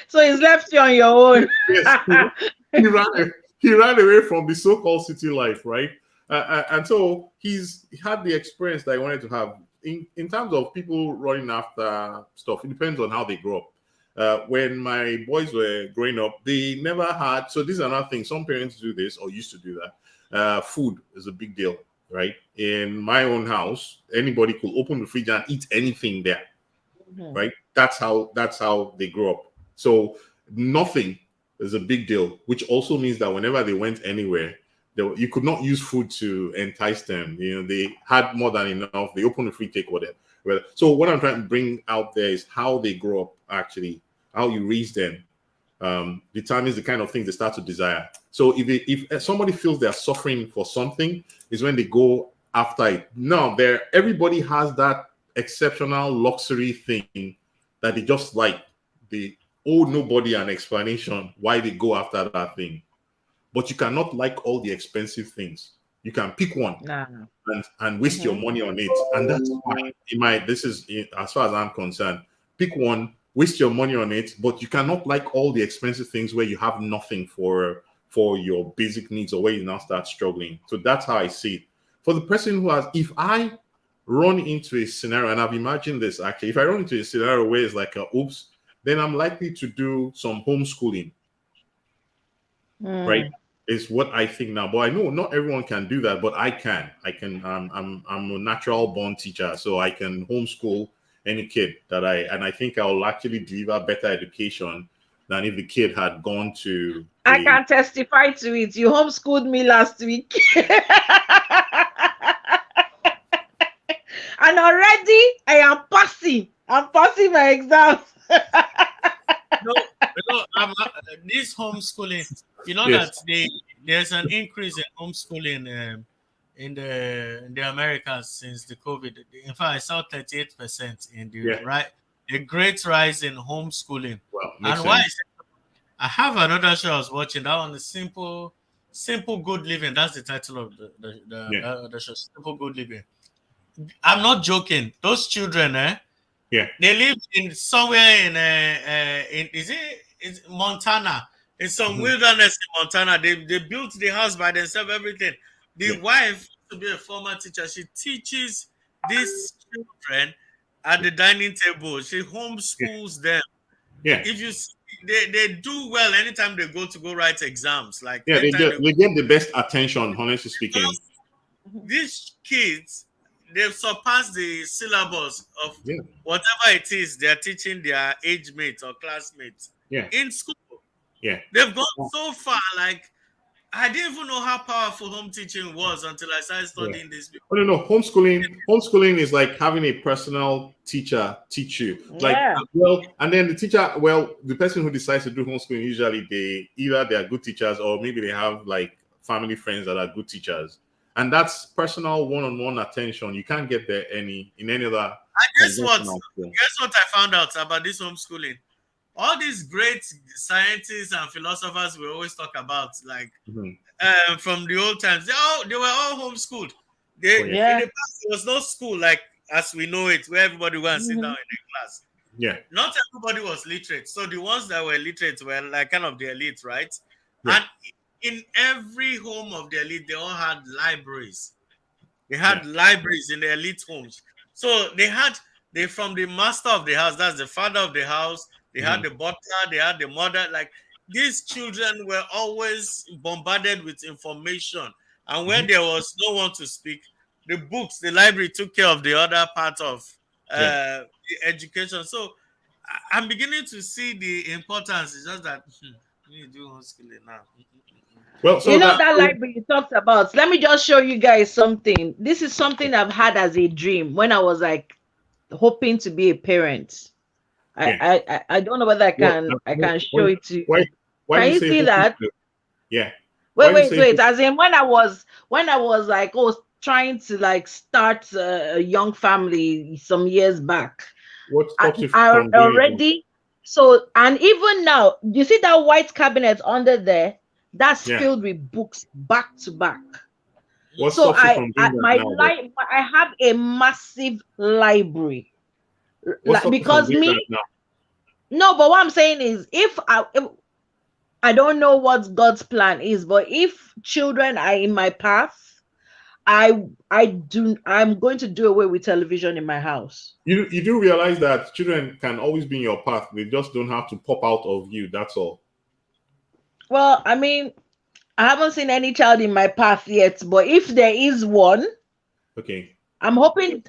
So he's left you on your own. Yes, he ran away from the so-called city life, right? And so he had the experience that I wanted to have. In terms of people running after stuff, it depends on how they grow up. When my boys were growing up, they never had. So this is another thing. Some parents do this or used to do that. Food is a big deal, right? In my own house, anybody could open the fridge and eat anything there, right? That's how they grow up. So nothing is a big deal, which also means that whenever they went anywhere, you could not use food to entice them. They had more than enough. They open the fridge, take whatever. So what I'm trying to bring out there is how they grow up, actually, how you raise them determines the kind of thing they start to desire. So if somebody feels they're suffering for something, is when they go after it. Now, everybody has that exceptional luxury thing that they just like. They owe nobody an explanation why they go after that thing. But you cannot like all the expensive things. You can pick one and waste your money on it. And that's fine. This is, as far as I'm concerned, pick one, waste your money on it, but you cannot like all the expensive things where you have nothing for your basic needs or where you now start struggling. So that's how I see it. For the person if I run into a scenario, and I've imagined this actually, if I run into a scenario where it's like oops, then I'm likely to do some homeschooling, right? Is what I think now. But I know not everyone can do that, but I can. I'm a natural born teacher, so I can homeschool any kid and I think I'll actually deliver better education than if the kid had gone to I can testify to it. You homeschooled me last week. And already I am passing. I'm passing my exams. This homeschooling, Yes. that there's an increase in homeschooling in the Americas since the COVID. In fact, I saw 38% in the great rise in homeschooling. Well, makes And why? sense. I have another show I was watching. That one is Simple Good Living. That's the title of the show. Simple Good Living. I'm not joking. Those children, Yeah. they live in somewhere in Montana, in some wilderness in Montana. They built the house by themselves, everything. The wife, to be a former teacher, she teaches these children at the dining table. She homeschools them. Yeah. If you see, they do well anytime they go write exams. Like Yeah, they anytime get the best attention, honestly speaking. these kids, they've surpassed the syllabus of Yeah. whatever it is they're teaching their age mates or classmates in school. Yeah. They've gone so far. Like, I didn't even know how powerful home teaching was until I started studying this. Oh, no. Homeschooling is like having a personal teacher teach you. Like, and then the person who decides to do homeschooling, usually they are good teachers, or maybe they have like family friends that are good teachers. And that's personal one-on-one attention. You can't get there in any other. And guess what I found out about this homeschooling? All these great scientists and philosophers we always talk about, like from the old times, they were all homeschooled. In the past, there was no school like as we know it, where everybody wants to sit down in the class. Yeah. Not everybody was literate. So the ones that were literate were like kind of the elite, right? Yeah. And in every home of the elite, they all had libraries. They had libraries in the elite homes. So they from the master of the house, that's the father of the house, they had the butler, they had the mother, like these children were always bombarded with information, and when Mhm. there was no one to speak, the books, the library took care of the other part of Yeah. the education. So I'm beginning to see the importance. It's just that we do homeschooling now. Well, You so know that that library you talked about. Let me just show you guys something. This is something I've had as a dream when I was like hoping to be a parent. I yeah. I I don't know whether What, I can show why, it to you. why do Can you you say see hoping that? to? Yeah. Wait, Why do you wait, say wait. As in when I was like trying to like start a young family some years back. what I, stops you I from doing it? Then? already so and even now, you see that white cabinet under there? That's Yeah. filled with books back to back. What So stops you from doing that my now, though? life I have a massive library. What Like stops you from because doing that me, now? no, but what I'm saying is if I don't know what God's plan is, but if children are in my path, I'm going to do away with television in my house. You do realize that children can always be in your path. They just don't have to pop out of you. That's all. Well, I mean, I haven't seen any child in my path yet, but if there is one, Okay. I'm hoping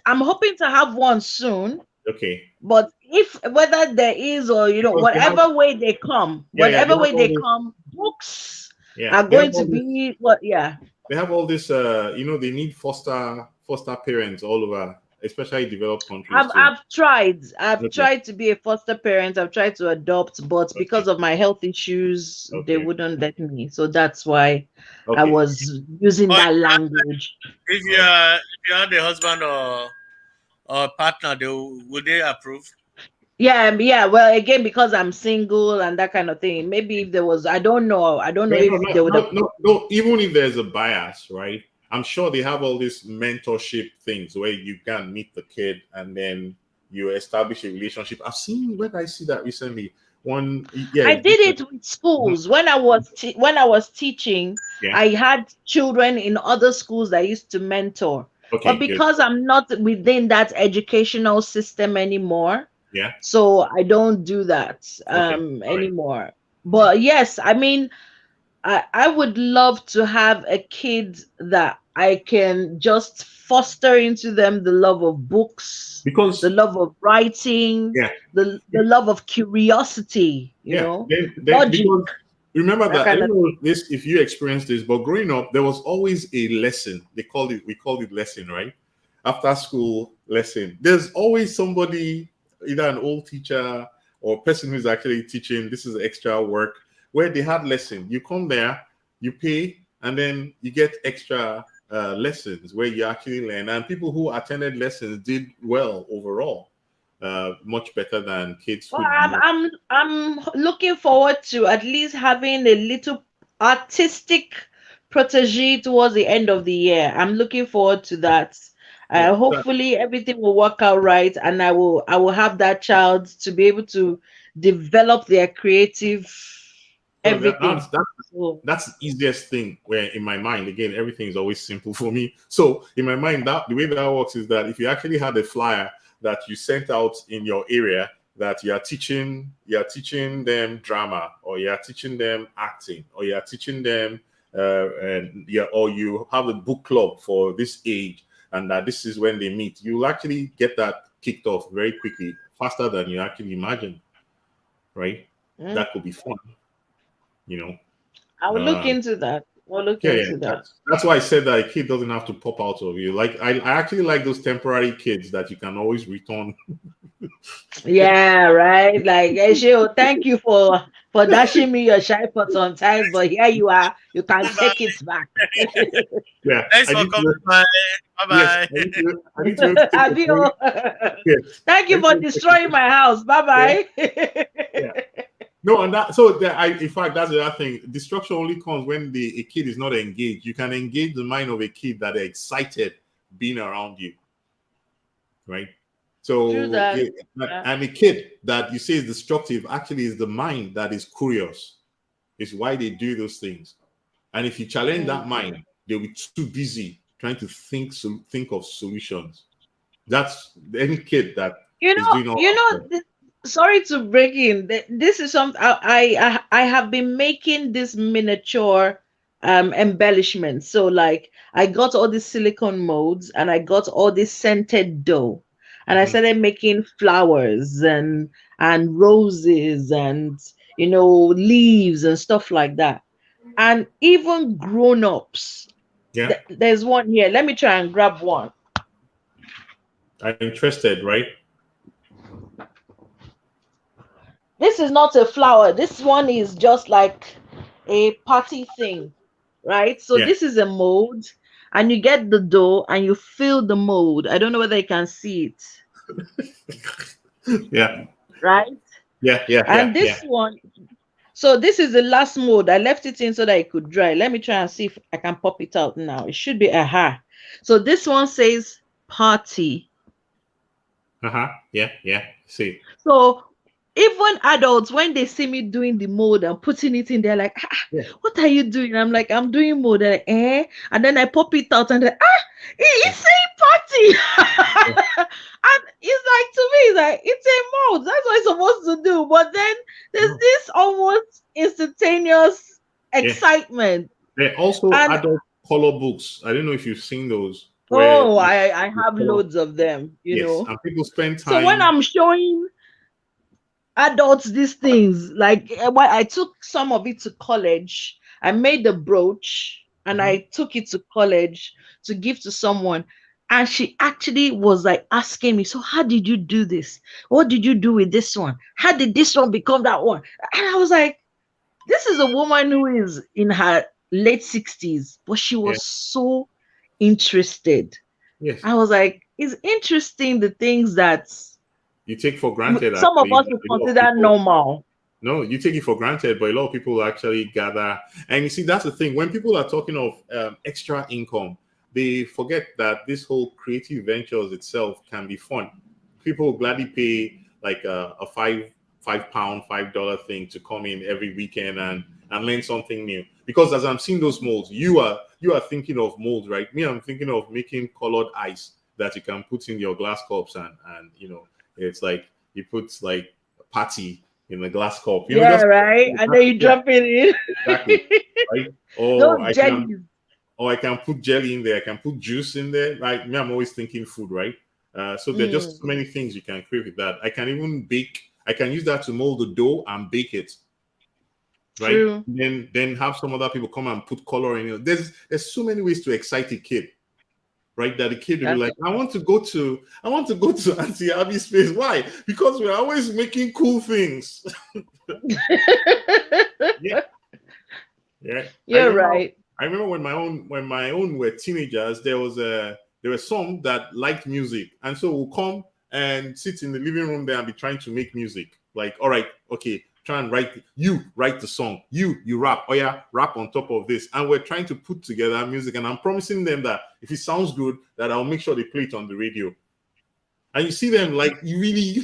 to have one soon. Okay. But if whether there is or Because they have, yeah, they whatever have way all they this, come, books yeah, are they have going to all this, be what yeah. they have all this. They need foster parents all over, especially developed countries I've too. I've tried. I've Okay. tried to be a foster parent. I've tried to adopt, but because Okay. of my health issues, they Okay. wouldn't let me. So that's why I Okay. was using But that language. if All right. you are the husband or partner, would they approve? Yeah. Well, again, because I'm single and that kind of thing. Maybe if there was, I don't know Yeah, no, if they would have. no. Even if there's a bias, right? I'm sure they have all these mentorship things where you can meet the kid and then you establish a relationship. I've seen where did I see that recently. One, yeah, I it's did different. it with Mhm. schools when I was teaching. Yeah. I had children in other schools that I used to mentor, but Okay. Good. because I'm not within that educational system anymore, Yeah. so I don't do that Okay. All right. anymore. All right. But yes, I mean, I would love to have a kid that I can just foster into them the love of books, the Because love of writing, yeah, the love of curiosity, yeah. Then logic, because remember that that I kind don't of know thing. this if you experienced this, but growing up there was always a lesson. We called it lesson, right? After school lesson. There's always somebody, either an old teacher or a person who's actually teaching. This is extra work where they had lesson. You come there, you pay, and then you get extra lessons where you actually learn. And people who attended lessons did well overall, much better than kids Well, who did not. I'm looking forward to at least having a little artistic protege towards the end of the year. I'm looking forward to that. Yeah, Hopefully everything will work out right, and I will have that child to be able to develop their creative so everything. So that's the easiest thing. Where in my mind, again, everything is always simple for me. So in my mind, that the way that works is that if you actually had a flyer that you sent out in your area that you are teaching them drama, or you are teaching them acting, or you are teaching them, and yeah, or you have a book club for this age, and that this is when they meet. You'll actually get that kicked off very quickly, faster than you actually imagine, right? mm, That could be fun, you know. I will look Um, into that. I'll look yeah, yeah. into that. That's why I said that a kid doesn't have to pop out of you. Like I actually like those temporary kids that you can always return. Yeah, right. Like, Eshio, thank you for dashing me your shy pot sometimes, but here you are. You can Bye. take it back. Yeah, Thanks I for need coming to. by. Bye Yes, bye. I need to be able to take a break. Adio. Yes, Thank I you need to for be able to take a destroying break. my house. Bye Yeah, bye. yeah. No, and that so that in fact that's the other thing. Destruction only comes when a kid is not engaged. You can engage the mind of a kid that are excited being around you, right? True So that. Yeah. and a kid that you say is destructive actually is the mind that is curious. Is why they do those things. And if you challenge Mm. that mind, they'll be too busy trying to think of solutions. That's any kid that You is know, doing all you that know, stuff. sorry to break in. This is something I have been making this miniature embellishment. So like I got all these silicone molds and I got all this scented dough. And I Mhm. started making flowers and roses and leaves and stuff like that. And even grown-ups. Yeah, There's one here. Let me try and grab one. I'm interested, right? This is not a flower. This one is just like a party thing, right? So Yeah, this is a mold, and you get the dough and you fill the mold. I don't know whether you can see it, yeah, right? yeah, yeah, yeah, And yeah. this one, so this is the last mold. I left it in so that it could dry. Let me try and see if I can pop it out now. It should be aha. So this one says party. Uh-huh. Yeah, yeah. See. So even adults, when they see me doing the mold and putting it in, they're like, Yeah. what are you doing? I'm like, I'm doing mold. They're like, eh? And then I pop it out and they're, Yeah. it's saying Yeah. party. And it's like, to me, it's like, it's a mold. That's what it's supposed to do. But then there's No. this almost instantaneous Yeah. excitement. There are also And adult color books. I don't know if you've seen those where oh, I you have color. loads of them, Yes, and people spend So when time. I'm showing adults these things like when I took some of it to college, I made the brooch and Mhm. I took it to college to give to someone, and she actually was like asking me, so how did you do this? What did you do with this one? How did this one become that one? And I was like, this is a woman who is in her late 60s, but she Yeah. was so interested. Yes. I was like, it's interesting the things that You take for granted some of actually us that would a lot of consider people. normal. No, you take it for granted, but a lot of people actually gather. And you see, that's the thing. When people are talking of extra income, they forget that this whole creative ventures itself can be fun. People will gladly pay like a £5, $5 thing to come in every weekend and learn something new. Because as I'm seeing those molds, you are thinking of molds, right? Me, I'm thinking of making colored ice that you can put in your glass cups and it's like you put like patty in the glass cup. Yeah, Just right. And then you yeah, drop it exactly. in. Right. Or Those I can jellies. put jelly in there. I can put juice in there. Right. Me, I'm always thinking food, right? So there are just so Mm, many things you can create with that. I can even bake. I can use that to mold the dough and bake it. Right. true. Then have some other people come and put color in it. There's so many ways to excite a kid, right? That the kid will be That's like, I want to go to Auntie Abby's place. Why? Because we're always making cool things. Yeah, yeah. I You're remember right. I remember when my own were teenagers, there were some that liked music. And so we'll come and sit in the living room there and be trying to make music. Like, all right, okay, try and write the song. You rap. Oh yeah, rap on top of this. And we're trying to put together music. And I'm promising them that if it sounds good, that I'll make sure they play it on the radio. And you see them like you really,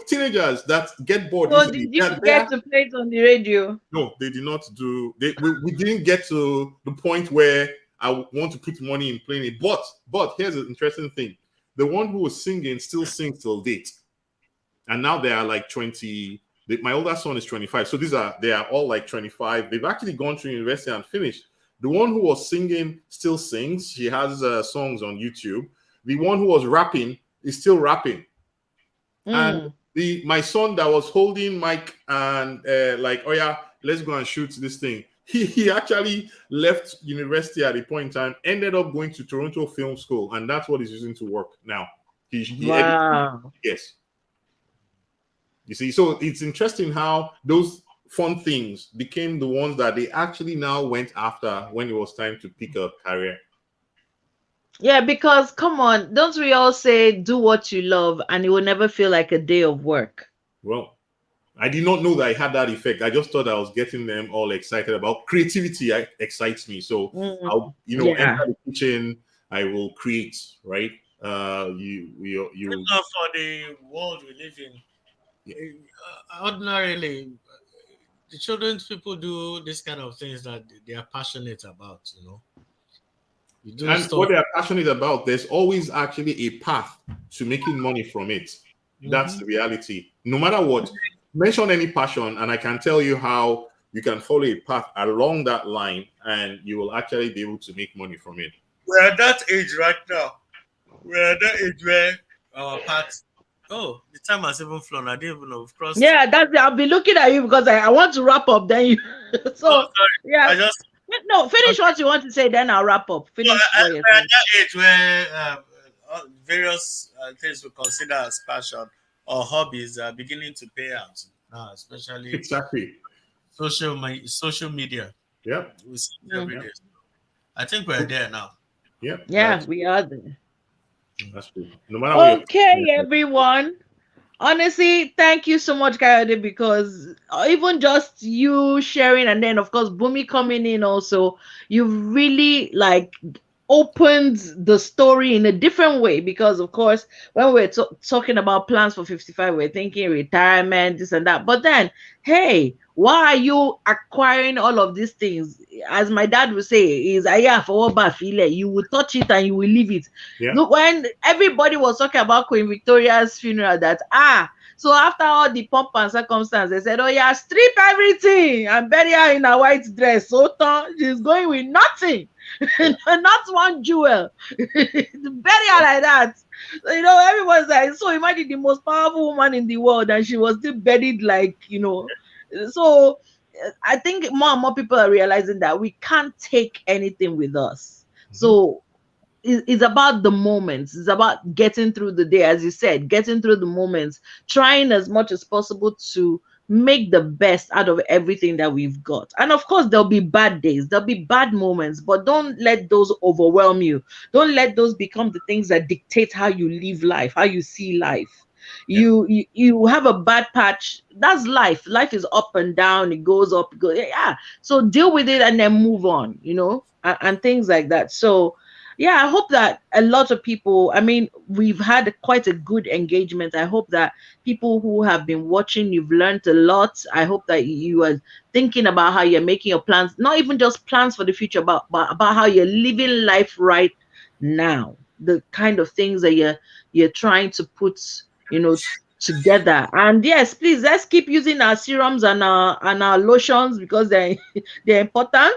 teenagers that get bored So easily. did you They get are to play it on the radio? no, they did not do. We didn't get to the point where I want to put money in playing it. But here's an interesting thing: the one who was singing still sings till date, and now they are like 20. My older son is 25, so they are all like 25. They've actually gone to university and finished. The one who was singing still sings. She has songs on YouTube. The one who was rapping is still rapping. And Mm. the my son that was holding Mike and like, oh yeah, let's go and shoot this thing. He actually left university at a point in time, ended up going to Toronto Film School, and that's what he's using to work now. He edits. Wow. Yes, you see. So it's interesting how those fun things became the ones that they actually now went after when it was time to pick a career. Yeah, because come on, don't we all say do what you love and it will never feel like a day of work? Well, I did not know that I had that effect. I just thought I was getting them all excited about creativity. Excites me. So I'll, Mm. enter Yeah. the kitchen. I will create. Right. If You. not for the world we live in, ordinarily, the children's people do this kind of things that they are passionate about. You do And what stuff. they are passionate about, there's always actually a path to making money from it. That's Mm-hmm. the reality. No matter what, mention any passion, and I can tell you how you can follow a path along that line, and you will actually be able to make money from it. We're at that age right now. We're at that age where our paths. Oh, the time has even flown. I didn't even know we've crossed. Yeah, that's I'll be looking at you because I want to wrap up. Then you, Oh, so sorry. yeah, I just. no, finish what you want to say. Then I'll wrap up. No, Finish what you're we're at saying. that age where various things we consider as passion or hobbies are beginning to pay out now, especially Exactly. social media. Yep. We see it Mm. every Yep. day. I think we're there now. Yep. Yeah, we are there. That's true. No matter what your Okay, everyone. Honestly, thank you so much, Kayode, because even just you sharing and then of course Bumi coming in also, you've really like opened the story in a different way because of course when we're talking about plans for 55 we're thinking retirement this and that, but then hey, why are you acquiring all of these things? As my dad would say, is aya for what you will touch it and you will leave it. yeah. Look, when everybody was talking about Queen Victoria's funeral, that so after all the pomp and circumstance, they said, "Oh yeah, strip everything and bury her in a white dress." So she's going with nothing, not one jewel. Bury her like that. So, everyone's like, so imagine the most powerful woman in the world, and she was still buried like. So I think more and more people are realizing that we can't take anything with us. Mhm. So it's about the moments. It's about getting through the day, as you said, getting through the moments, trying as much as possible to make the best out of everything that we've got. And of course, there'll be bad days, there'll be bad moments, but don't let those overwhelm you. Don't let those become the things that dictate how you live life, how you see life. Yeah. You have a bad patch. That's life. Life is up and down. It goes up. It goes, yeah. So deal with it and then move on. And things like that. So yeah, I hope that a lot of people, I mean, we've had quite a good engagement. I hope that people who have been watching, you've learned a lot. I hope that you are thinking about how you're making your plans, not even just plans for the future, but about how you're living life right now. The kind of things that you're trying to put, together. And yes, please let's keep using our serums and our lotions because they're important.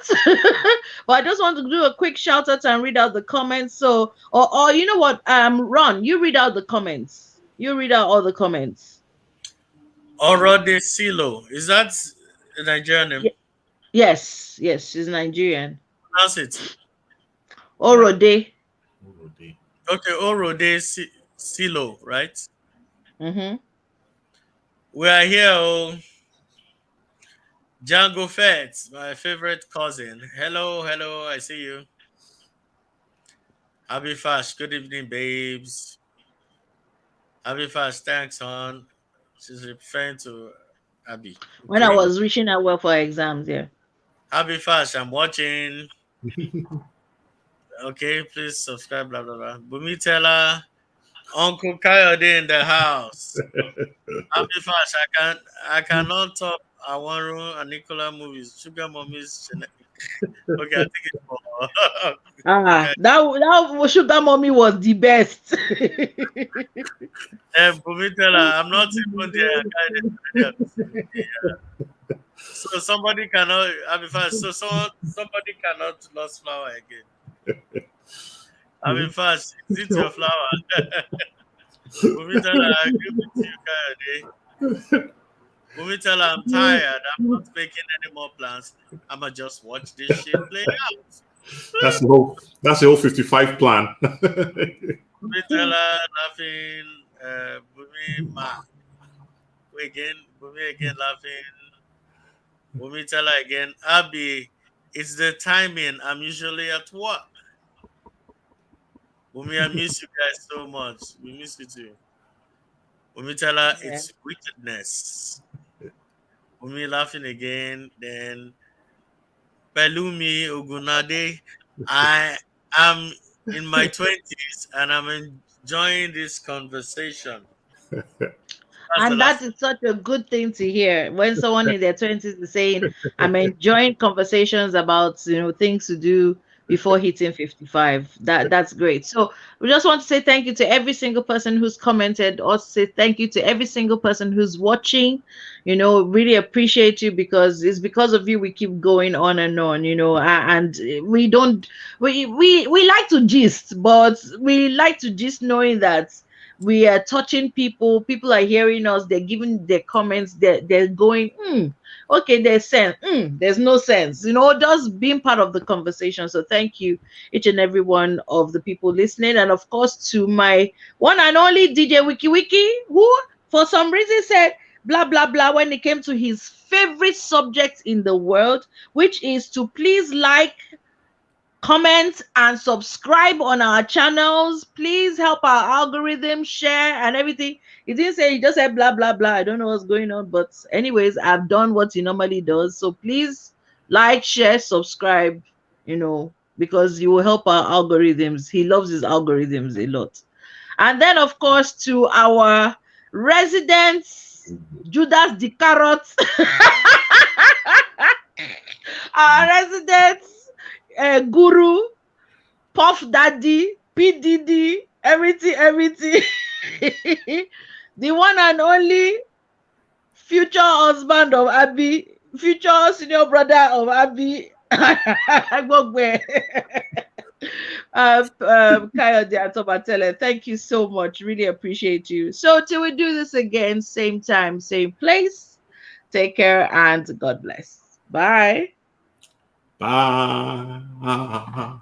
But I just want to do a quick shout out and read out the comments. So, or you know what? Ron, you read out the comments. You read out all the comments. Orode Silo. Is that a Nigerian name? Yes, yes, she's Nigerian. Pronounce it. Orode. Oh, dear. Okay, Orode Silo, right? Mm-hmm. We are here. Oh, Django Fett, my favorite cousin. Hello, hello. I see you. Happy fast. Good evening, babes. Happy fast. Thanks, hon. She's referring to Abby. When I Great. was reaching out well for exams, yeah. Happy fast. I'm watching. Okay, please subscribe. Blah blah blah. Bumi Teller, Uncle Kayode in the house. Happy fast. I cannot top Awaru and Nicola movies. Sugar mommy's okay. I think it's for okay. That sugar mommy was the best. Bumi Teller, I'm not even there. I can't So somebody cannot happy fast. So somebody cannot lose flower again. Happy fast. Is it your flower? Bumi Teller, I agree with you, Kayode. Tell I'm tired. I'm not making any more plans. I'ma just watch this shit play out. That's the whole 55 plan. Tell laughing. Bumi ma. Bumi again laughing. Tell again. Abby, it's the timing. I'm usually at work. I miss you guys so much. We miss you too. Tell Yeah. it's wickedness. Laughing again. Then Pelumi Ogunade. I am in my 20s and I'm enjoying this conversation. That's the And that last. is such a good thing to hear when someone in their 20s is saying, I'm enjoying conversations about, things to do before hitting 55. That's great. So we just want to say thank you to every single person who's commented. Also say thank you to every single person who's watching. Really appreciate you, because it's because of you we keep going on and on. And we don't we like to gist, but we like to gist knowing that we are touching people. People are hearing us. They're giving their comments. They're going, okay, there's sense. There's no sense. Just being part of the conversation. So thank you, each and every one of the people listening, and of course to my one and only DJ Wiki Wiki, who for some reason said blah blah blah when it came to his favorite subject in the world, which is to please like, comment, and subscribe on our channels. Please help our algorithm, share, and everything. He didn't say, he just said blah blah blah. I don't know what's going on, but anyways, I've done what he normally does. So please like, share, subscribe, because you will help our algorithms. He loves his algorithms a lot. And then, of course, to our residents, Judas the Carrot, our residents, Guru, Puff Daddy, PDD, everything, everything. The one and only future husband of Abby, future senior brother of Abby. Kayode and Tomatele, thank you so much. Really appreciate you. So till we do this again, same time, same place. Take care and God bless. Bye. Bye.